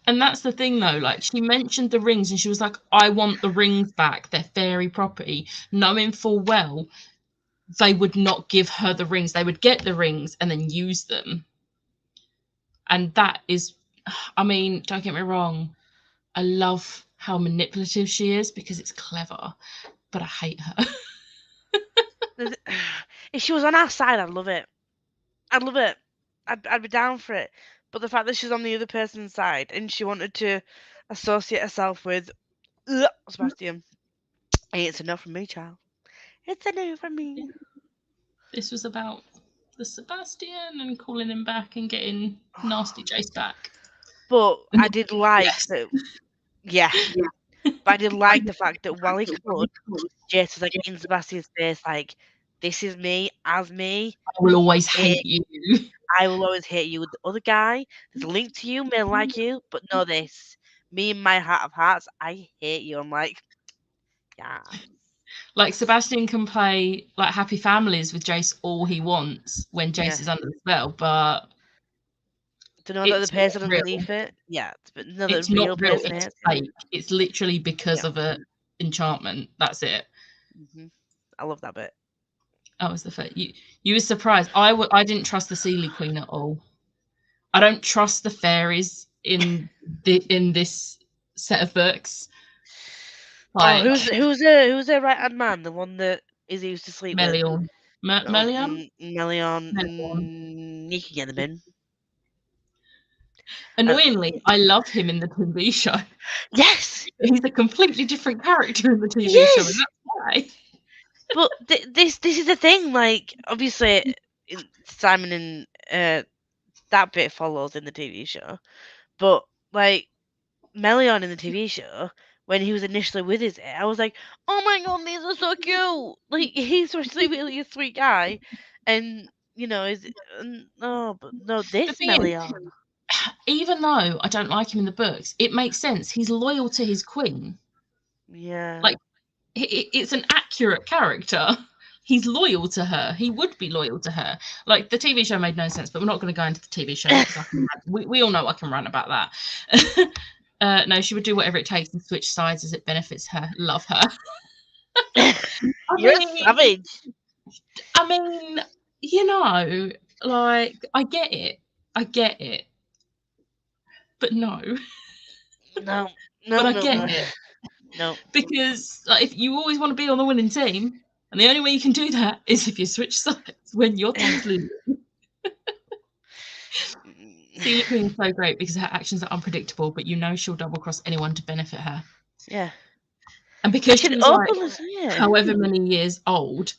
And that's the thing though, like she mentioned the rings and she was like, I want the rings back, they're fairy property, knowing full well they would not give her the rings. They would get the rings and then use them. And that is, I mean, don't get me wrong, I love how manipulative she is because it's clever, but I hate her. If she was on our side, I'd love it. I'd love it. I'd be down for it. But the fact that she's on the other person's side and she wanted to associate herself with Sebastian, it's enough from me, child. It's enough from me. This was about the Sebastian and calling him back and getting nasty Jace back. But I did like that. Yeah. But I did like the fact that while he could, Jace was like in Sebastian's face, like, this is me as me. I will always hate you. I will always hate you. The other guy, there's a link to you, may like you, but know this. Me in my heart of hearts, I hate you. I'm like, yeah. Like Sebastian can play like happy families with Jace all he wants when Jace is under the spell, but to know that the person underneath it, but no, the real person is fake. It's literally because of an enchantment. That's it. Mm-hmm. I love that bit. That was the fact. You were surprised. I didn't trust the Seeley Queen at all. I don't trust the fairies in this set of books. Like, who's their right hand man? The one that Izzy used to sleep Meliorn. with. Melion? Melion. Melion. You can get them in. Annoyingly, I love him in the TV show. Yes! He's a completely different character in the He TV show, and is! that's why. But this is the thing, like, obviously, Simon and that bit follows in the TV show. But, like, Melion in the TV show, when he was initially with his I was like, oh my god, these are so cute! Like, he's actually really a sweet guy. And, but no, The this thing is, Melion. even though I don't like him in the books, it makes sense. He's loyal to his queen. Yeah. Like, it's an accurate character. He's loyal to her. He would be loyal to her. Like, the TV show made no sense, but we're not going to go into the TV show because we all know I can rant about that. No, she would do whatever it takes and switch sides as it benefits her. Love her. You're a savage. I mean, like, I get it, but no. No, But I no. get it. No. Because, like, if you always want to be on the winning team, and the only way you can do that is if you switch sides when your team's losing. Celia Queen is so great because her actions are unpredictable, but she'll double cross anyone to benefit her. Yeah. And because she's like however many years old,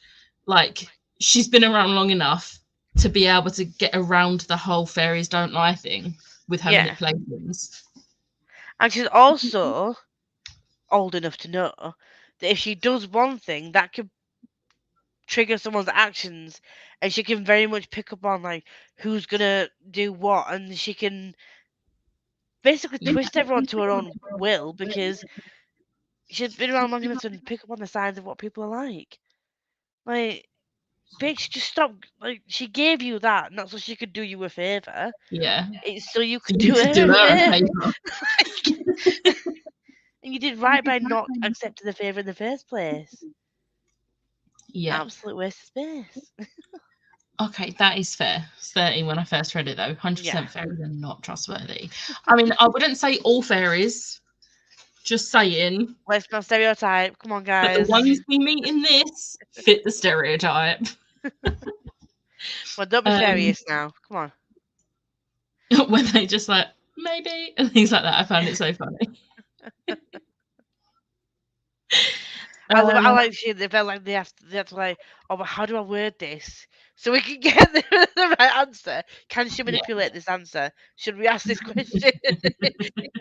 like, she's been around long enough to be able to get around the whole fairies don't lie thing with her manipulations. And she's also old enough to know that if she does one thing, that could trigger someone's actions, and she can very much pick up on, like, who's gonna do what, and she can basically twist everyone to her own will because she's been around long enough to pick up on the signs of what people are like. Like, bitch, just stop. Like, she gave you that not so she could do you a favor. Yeah. It's so you could do her a favor. And you did right by not accepting the favor in the first place. Yeah. Absolute waste of space. Okay, that is fair. 13 when I first read it, though. 100% fairies are not trustworthy. I mean, I wouldn't say all fairies. Just saying. Let's not stereotype. Come on, guys. But the ones we meet in this fit the stereotype. Well, don't be furious now. Come on. When they just like, maybe, and things like that. I found it so funny. I like they felt like they have to like, oh, but how do I word this so we can get the right answer? Can she manipulate this answer? Should we ask this question?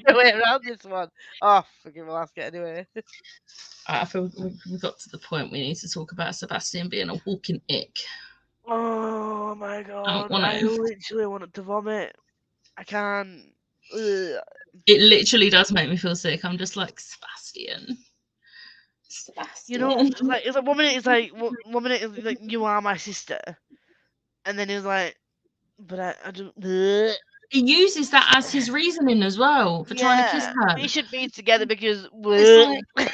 No way around this one. Oh, forgive me, we'll ask it anyway. I feel we got to the point we need to talk about Sebastian being a walking ick. Oh my god, I literally wanted to vomit. I can't. Ugh. It literally does make me feel sick. I'm just like, Sebastian. You know, like, it's like 1 minute it's like, 1 minute it's like, you are my sister, and then he's like, but I don't. Bleh. He uses that as his reasoning as well for trying to kiss her. We should be together because it's like,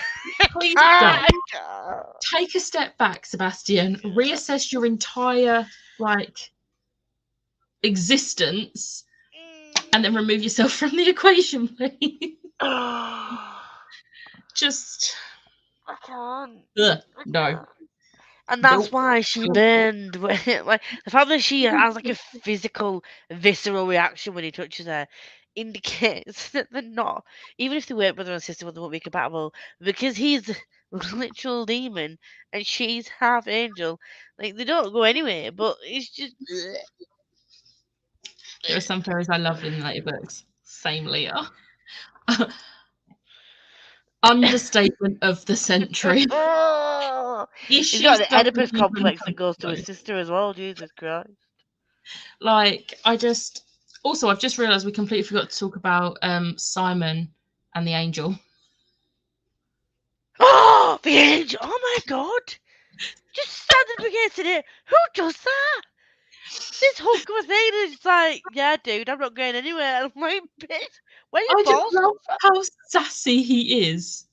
please don't. Take a step back, Sebastian. Reassess your entire existence, and then remove yourself from the equation, please. Just I can't. No. And that's why she burned. Like, the fact that she has like a physical, visceral reaction when he touches her indicates that they're not. Even if they weren't brother and sister, they won't be compatible because he's a literal demon and she's half angel. Like, they don't go anywhere. But it's just. There are some fairies I loved in the later books. Same Leah. Understatement of the century. He's got an Oedipus complex that goes to his sister as well. Jesus Christ! Like, I've just realised we completely forgot to talk about Simon and the angel. Oh, the angel! Oh my god! Just standing against it. Who does that? This whole conversation is like, yeah, dude, I'm not going anywhere. I'm like, bitch, where your balls come from? How sassy he is.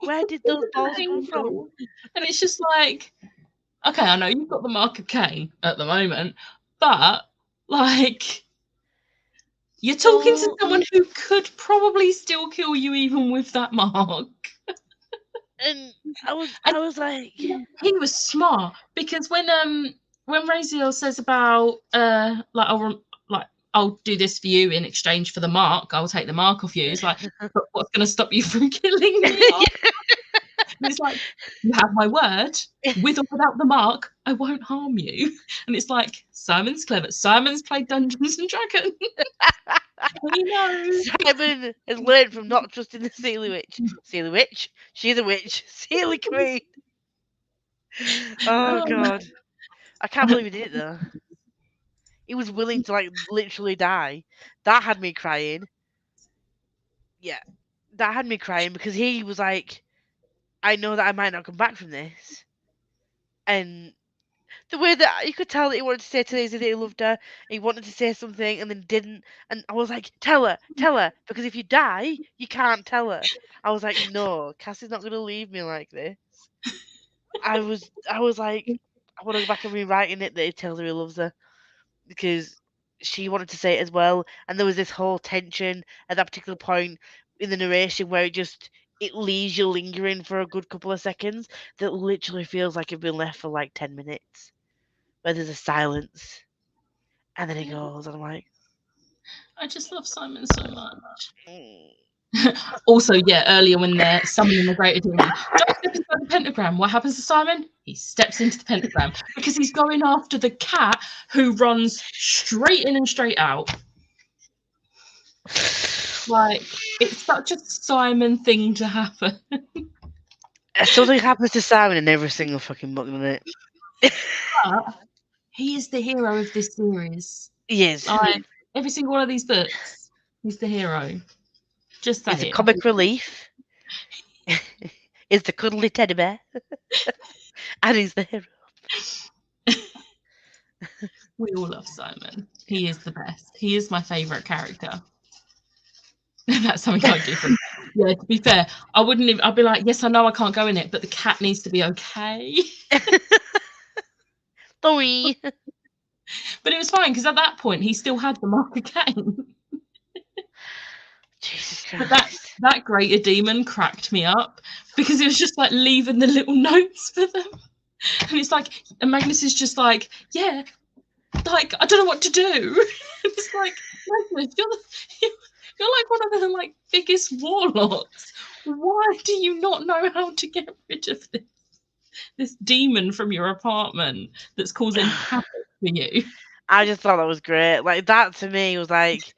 Where did those balls come from? And it's just like, okay, I know you've got the mark of Cain at the moment, but like, you're talking to someone who could probably still kill you even with that mark. And And I was like, he was smart because when Raziel says about like I'll do this for you in exchange for the mark, I'll take the mark off you. It's like, but what's going to stop you from killing me? And it's like, you have my word, with or without the mark, I won't harm you. And it's like, Simon's clever. Simon's played Dungeons and Dragons. He knows. Simon has learned from not trusting the Sealy Witch. Sealy Witch, she's a witch. Sealy Queen. Oh god, I can't believe he did it though. He was willing to like literally die. That had me crying. Yeah, that had me crying because he was like, I know that I might not come back from this, and the way that you could tell that he wanted to say to Daisy that he loved her, he wanted to say something and then didn't, and I was like, tell her, because if you die, you can't tell her. I was like, no, Cassie's not gonna leave me like this. I was like, I want to go back and rewriting it that he tells her he loves her because she wanted to say it as well, and there was this whole tension at that particular point in the narration where it leaves you lingering for a good couple of seconds that literally feels like you've been left for like 10 minutes where there's a silence, and then he goes, and I'm like, I just love Simon so much. mm. Also, yeah, earlier when they're summoning the Greater Demon, don't step inside the pentagram. What happens to Simon? He steps into the pentagram because he's going after the cat who runs straight in and straight out. Like, it's such a Simon thing to happen. Something happens to Simon in every single fucking book, doesn't it? But he is the hero of this series. He is. Like, every single one of these books, he's the hero. Just He's the saying. comic relief. He's the cuddly teddy bear. And he's the hero. We all love Simon. He is the best. He is my favourite character. That's something I'd do for him. Yeah, to be fair, I wouldn't even, I'd be like, yes, I know I can't go in it, but the cat needs to be okay. Sorry. But it was fine because at that point he still had the mark again. Jesus But Christ. that greater demon cracked me up because it was just like leaving the little notes for them. And it's like, and Magnus is just like, yeah, like, I don't know what to do. It's like, Magnus, you're like one of the like biggest warlocks. Why do you not know how to get rid of this demon from your apartment that's causing havoc for you? I just thought that was great. Like, that to me was like,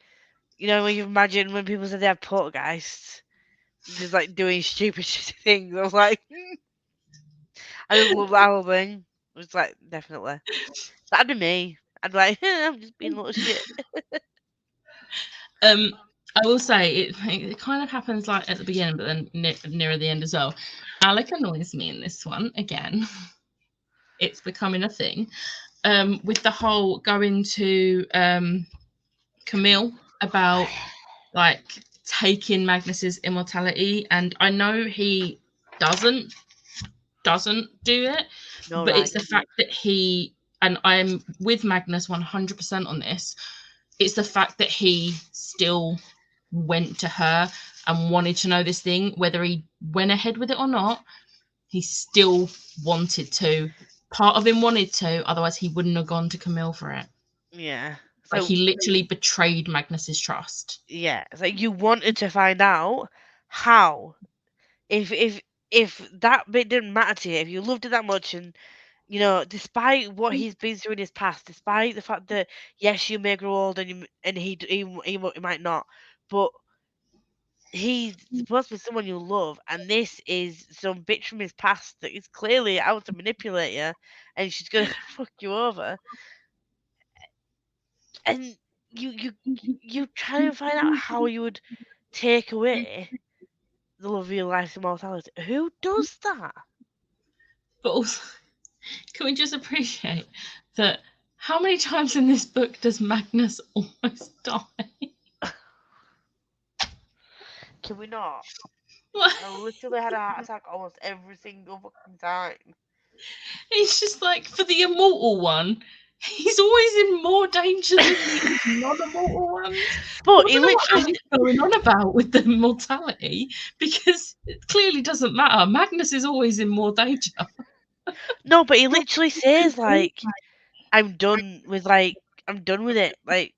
you know, when you imagine when people say they have poltergeists, just like doing stupid things. I was like, I just love that whole thing. It was like, definitely. That'd be me. I'd be like, I'm just being a little shit. I will say it kind of happens like at the beginning, but then nearer the end as well. Alec annoys me in this one again. It's becoming a thing. With the whole going to Camille about like taking Magnus's immortality, and I know he doesn't do it, No, but it's right. the fact that he, and I'm with Magnus 100% on this, it's the fact that he still went to her and wanted to know this thing, whether he went ahead with it or not, he still wanted to. Part of him wanted to, otherwise he wouldn't have gone to Camille for it. Yeah. Like, So, he literally betrayed Magnus's trust. yeah. It's like you wanted to find out how. If that bit didn't matter to you, if you loved it that much, and you know, despite what he's been through in his past, despite the fact that yes, you may grow old and he might not, but he's supposed to be someone you love, and this is some bitch from his past that is clearly out to manipulate you, and she's gonna fuck you over, and you you you try and find out how you would take away the love of your life's immortality. Who does that? But also, can we just appreciate that how many times in this book does Magnus almost die? Can we not? Like, I literally had a heart attack almost every single fucking time. it's just like, for the immortal one, He's always in more danger than the non-immortal ones. But I he don't know what literally, Alec's going on about with the mortality, because it clearly doesn't matter. Magnus is always in more danger. no, but he literally says like, I'm done with it. Like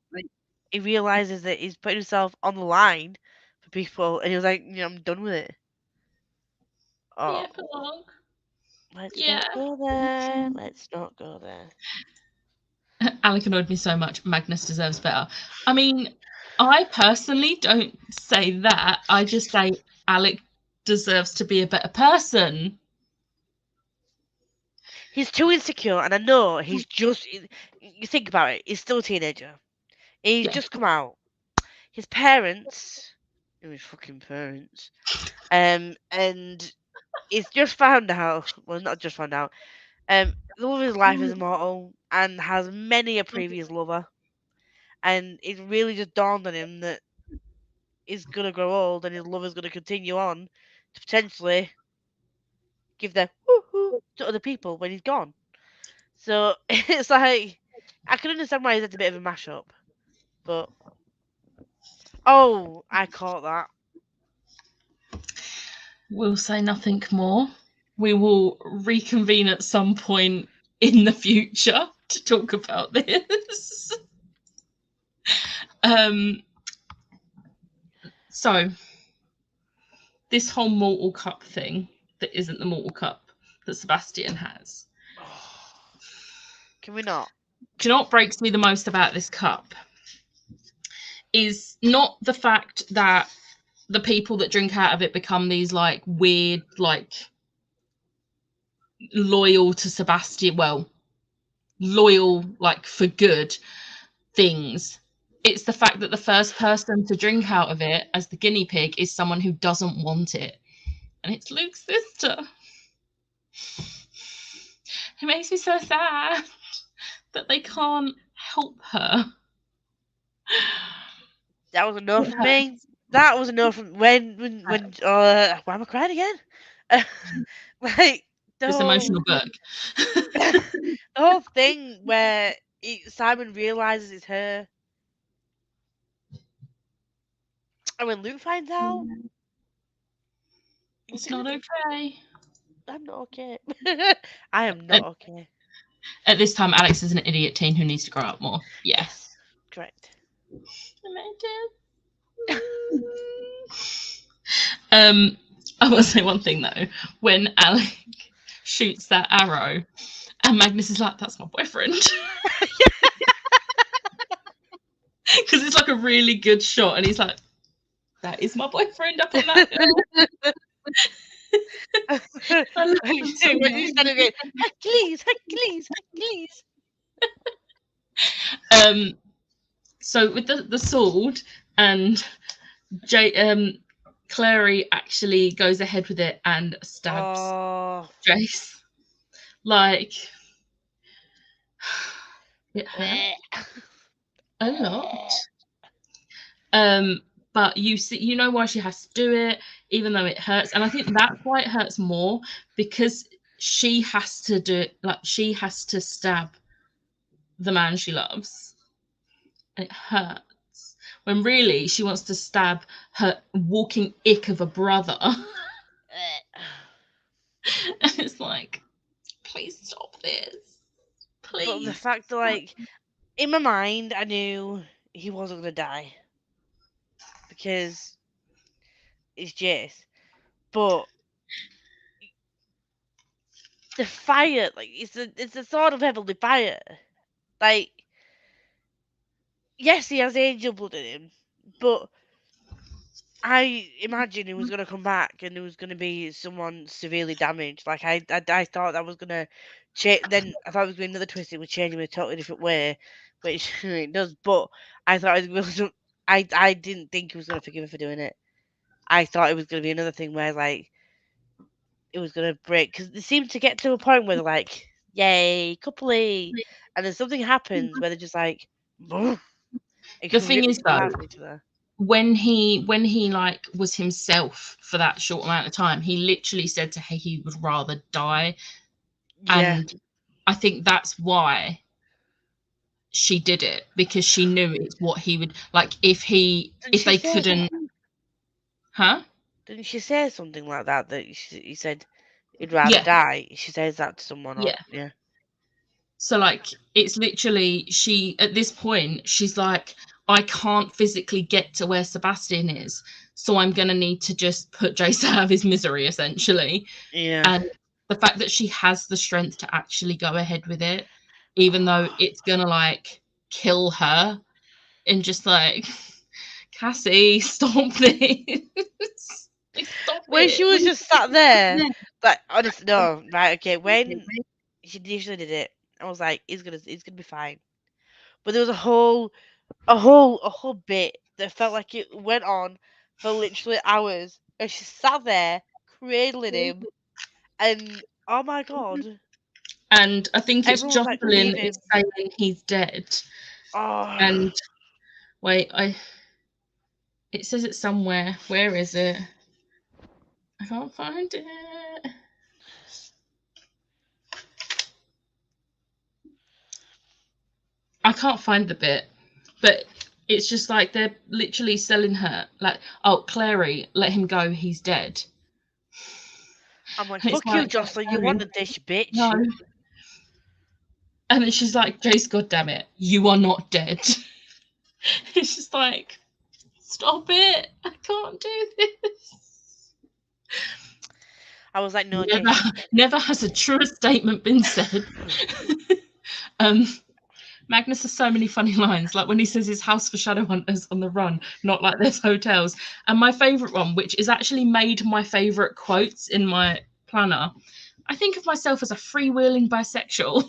he realizes that he's putting himself on the line for people, and he was like, I'm done with it. The Oh, epilogue. let's Yeah. not go there. Let's not go there. Alec annoyed me so much. Magnus deserves better. I mean, I personally don't say that. I just say Alec deserves to be a better person. He's too insecure, and I know he's just. You think about it. He's still a teenager. He's Yeah. just come out. His parents, his fucking parents, and he's just found out. Well, not just found out. The love of his life is immortal and has many a previous lover, and it really just dawned on him that he's gonna grow old and his love is gonna continue on to potentially give their woohoo to other people when he's gone. So it's like I can understand why he's had a bit of a mashup, but oh, I caught that. We'll say nothing more. We will reconvene at some point in the future to talk about this. um, so, this whole mortal cup thing that isn't the mortal cup that Sebastian has. Can we not? Do you know what breaks me the most about this cup? Is not the fact that the people that drink out of it become these like weird, like loyal to Sebastian, well, loyal like for good things. It's the fact that the first person to drink out of it as the guinea pig is someone who doesn't want it. And it's Luke's sister. It makes me so sad that they can't help her. That was enough for me. That was enough. When why am I crying again? Like the This whole emotional book. the whole thing where Simon realizes it's her, and when Luke finds out, It's not okay. I'm not okay. I am At, not okay. at this time, Alex is an idiot teen who needs to grow up more. Yeah. Yes, correct. Um, I will say one thing though. When Alec shoots that arrow, and Magnus is like, "That's my boyfriend," because it's like a really good shot, and he's like, "That is my boyfriend up on that hill." I love When him so you much. started going, Hercules, Hercules, Hercules. So with the sword, and Clary actually goes ahead with it and stabs Jace. Like, it hurt a lot. But you see, you know why she has to do it, even though it hurts. And I think that's why it hurts more, because she has to do it. Like, she has to stab the man she loves, and it hurts. When really she wants to stab her walking ick of a brother. And it's like, please stop this. But the Please. fact that, like, in my mind, I knew he wasn't gonna die because it's Jace. But the fire, like, it's a sort of heavenly fire. Like, yes, he has angel blood in him, but I imagine he was gonna come back and it was gonna be someone severely damaged. Like I thought that was gonna change. Then I thought it was gonna be another twist. It would change him in a totally different way, which it does. But I thought it was. I didn't think he was gonna forgive her for doing it. I thought it was gonna be another thing where like it was gonna break because they seemed to get to a point where they're like, "Yay, coupley," and then something happens where they're just like, "Boof," and The can thing rip is though, apart from each other. when he like was himself for that short amount of time, he literally said to her he would rather die. Yeah, And I think that's why she did it because she knew it's what he would like if Didn't she they say couldn't. something? Huh? Didn't she say something like that? That you said you'd rather Yeah, die. She says that to someone, or yeah. yeah. So like it's literally she at this point she's like, I can't physically get to where Sebastian is, so I'm gonna need to just put Jace out of his misery essentially. Yeah. And the fact that she has the strength to actually go ahead with it, even though it's gonna like kill her, and just like, Cassie, stop this. Like, stop When it. she was just sat there, like honestly, no, right, okay. When she initially did it, I was like, he's gonna be fine. But there was a whole bit that felt like it went on for literally hours, and she sat there cradling him, and oh my god, And I think it's everyone was like, Jocelyn leave is him. saying he's dead. Oh, And wait, it says it somewhere. Where is it? I can't find it. I can't find the bit. But it's just like they're literally selling her like, oh, Clary, let him go, he's dead. I'm like, And it's fuck you, like, Jocelyn. You Clary, wanted this, bitch. no. And then she's like, Jace, God damn it, you are not dead. It's just like, stop it. I can't do this. I was like, no, Never, Jace. never has a truer statement been said. um, Magnus has so many funny lines, like when he says his house for Shadowhunters on the run, not like there's hotels. And my favourite one, which is actually made my favourite quotes in my planner, I think of myself as a freewheeling bisexual.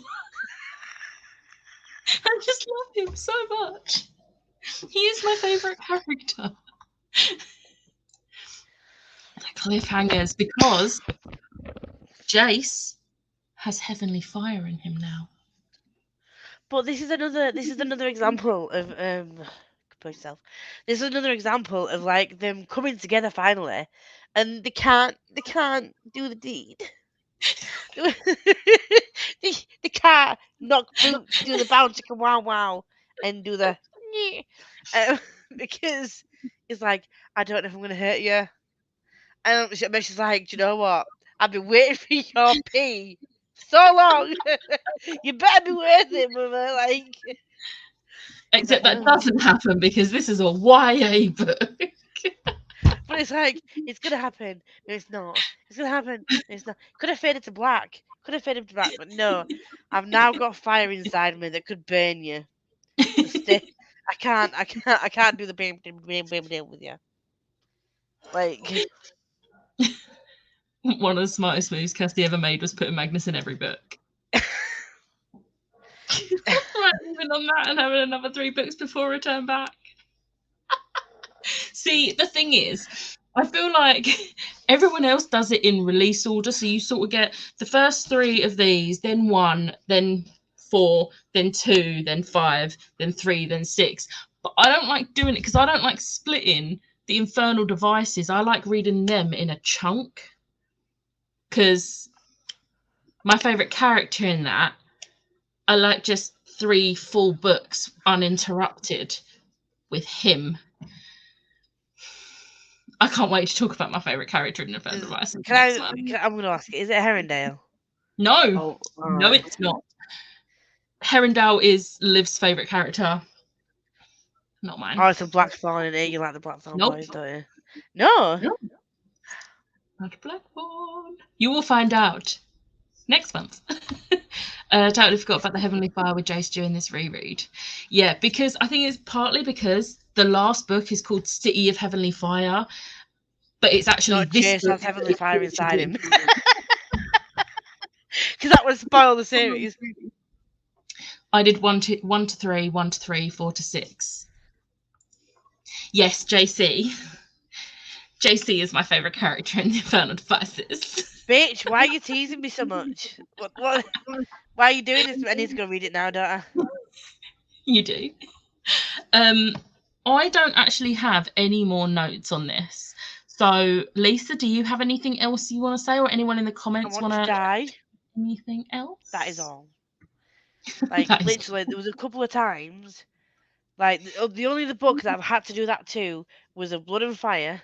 I just love him so much. He is my favourite character. Cliffhangers, because Jace has heavenly fire in him now. But this is another example of compose yourself. This is another example of like them coming together finally, and they can't do the deed. they can't knock boots, do the bounce chicka wow wow, and do the because it's like, I don't know if I'm gonna hurt you. And she's like, do you know what? I've been waiting for your pee so long. You better be worth it, mother. Like, he's like, Except that no. doesn't happen because this is a YA book. But it's like, it's gonna happen. No, it's not. It's gonna happen. No, it's not. Could have faded to black. Could have faded to black, but no. I've now got fire inside me that could burn you. So stay. I can't do the bam with you. Like, One of the smartest moves Kirsty ever made was putting Magnus in every book. Right, moving on that and having another 3 books before Return Back. See, the thing is, I feel like everyone else does it in release order. So you sort of get the first 3 of these, then 1, then 4, then 2, then 5, then 3, then 6. But I don't like doing it because I don't like splitting the Infernal Devices. I like reading them in a chunk because my favourite character in that, I like just 3 full books uninterrupted with him. I can't wait to talk about my favourite character in Infernal Devices next month. I'm gonna ask you, is it Herondale? No, Oh, no, alright. it's not. Herondale is Liv's favourite character, not mine. Oh, it's a Blackthorn in it. You like the Blackthorn Nope, boys, don't you? No. no, not Blackthorn. You will find out next month. I totally forgot about the Heavenly Fire with Jace during this reread. Yeah, because I think it's partly because the last book is called City of Heavenly Fire, but it's actually Not this Jace book. has Heavenly Fire inside him. Because that would spoil the series. I did 1 to 3, 1 to 3, 4 to 6. Yes, JC. JC is my favourite character in the Infernal Devices. Bitch, why are you teasing me so much? What? Why are you doing this? I need to go read it now, don't I? You do. I don't actually have any more notes on this. So, Lisa, do you have anything else you want to say, or anyone in the I comments want want to to die. anything else? That is all. Like That is literally, there was a couple of times. Like the only the book that I've had to do that to was of Blood and Fire.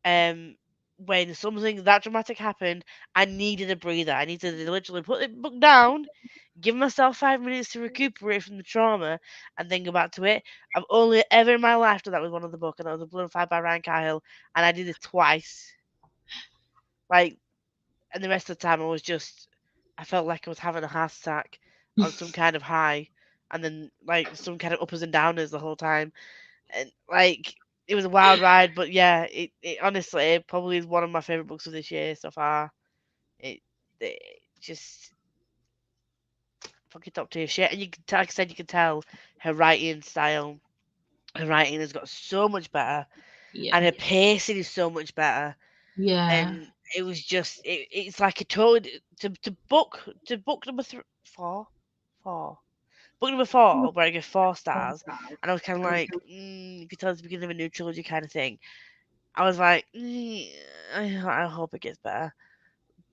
Um, when something that dramatic happened, I needed a breather. I needed to literally put the book down, give myself 5 minutes to recuperate from the trauma, and then go back to it. I've only ever in my life done that with one of the book, and that was a Blood and Fire by Ryan Cahill, and I did it twice. Like, and the rest of the time I was just, I felt like I was having a heart attack on some kind of high, and then like some kind of uppers and downers the whole time, and like it was a wild ride. But yeah, it honestly it probably is one of my favorite books of this year so far. It just fucking top tier shit, and you can tell, like I said, you can tell her writing style. Her writing has got so much better, yeah. and her pacing is so much better. Yeah. And it was just it's like a total to book number 4 book number 4 where I give 4 stars, and I was kind of like you could tell it's the beginning of a new trilogy kind of thing. I was like I hope it gets better,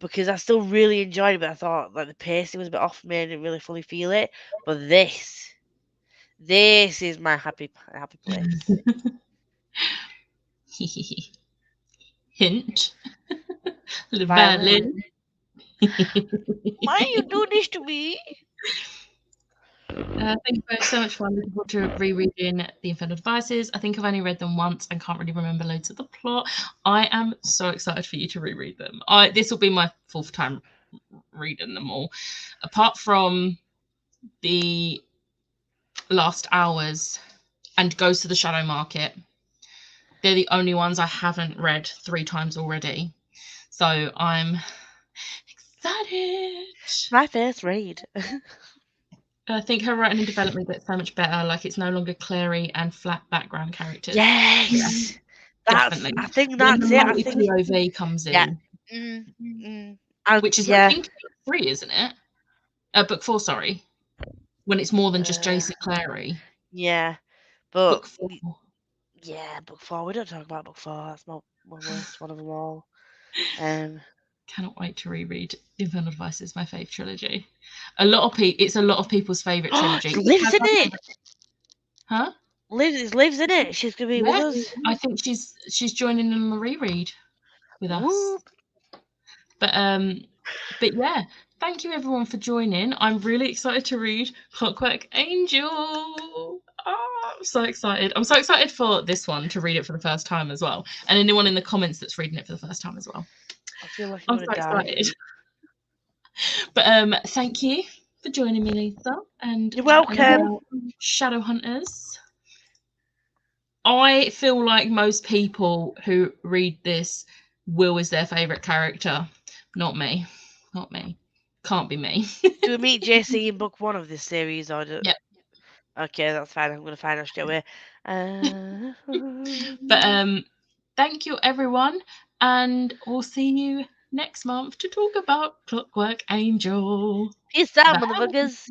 because I still really enjoyed it, but I thought like the pacing was a bit off for me. I didn't really fully feel it, but this is my happy place. Hint. Violin, Llewellyn. why you do this to me? Thank you both so much for looking forward to rereading The Infernal Devices. I think I've only read them once and can't really remember loads of the plot. I am so excited for you to reread them. This will be my fourth time reading them all. Apart from the last hours and Ghost of the Shadow Market, they're the only ones I haven't read 3 times already. So I'm excited. My first read. I think her writing and development gets so much better. Like it's no longer Clary and flat background characters. Yeah, Yes, definitely. I think When the that's it. I multi think POV comes yeah, in, mm, which is I yeah, think book 3, isn't it? Book 4, sorry. When it's more than just uh, Jason Clary. yeah. But Book 4. yeah, book 4. We don't talk about book 4. That's my worst one of them all. Um, Cannot wait to reread Infernal Devices, my fave trilogy. It's a lot of people's favorite trilogy. It Lives has in like, it. huh? Lives in it. She's gonna be with Yeah, us. I think she's joining in on the reread with us. Whoop. But yeah, thank you everyone for joining. I'm really excited to read Clockwork Angel. Oh, I'm so excited. I'm so excited for this one to read it for the first time as well. And anyone in the comments that's reading it for the first time as well. I feel like I'm I'm gonna so die. excited. But thank you for joining me, Lisa, and You're chatting welcome. about Shadowhunters. I feel like most people who read this, Will is their favourite character. Not me. Not me. Can't be me. Do we meet JC in book 1 of this series, or do... Yep. Okay, that's fine. I'm gonna find out straight away. But thank you everyone, and we'll see you next month to talk about Clockwork Angel. Peace out, Bye. motherfuckers.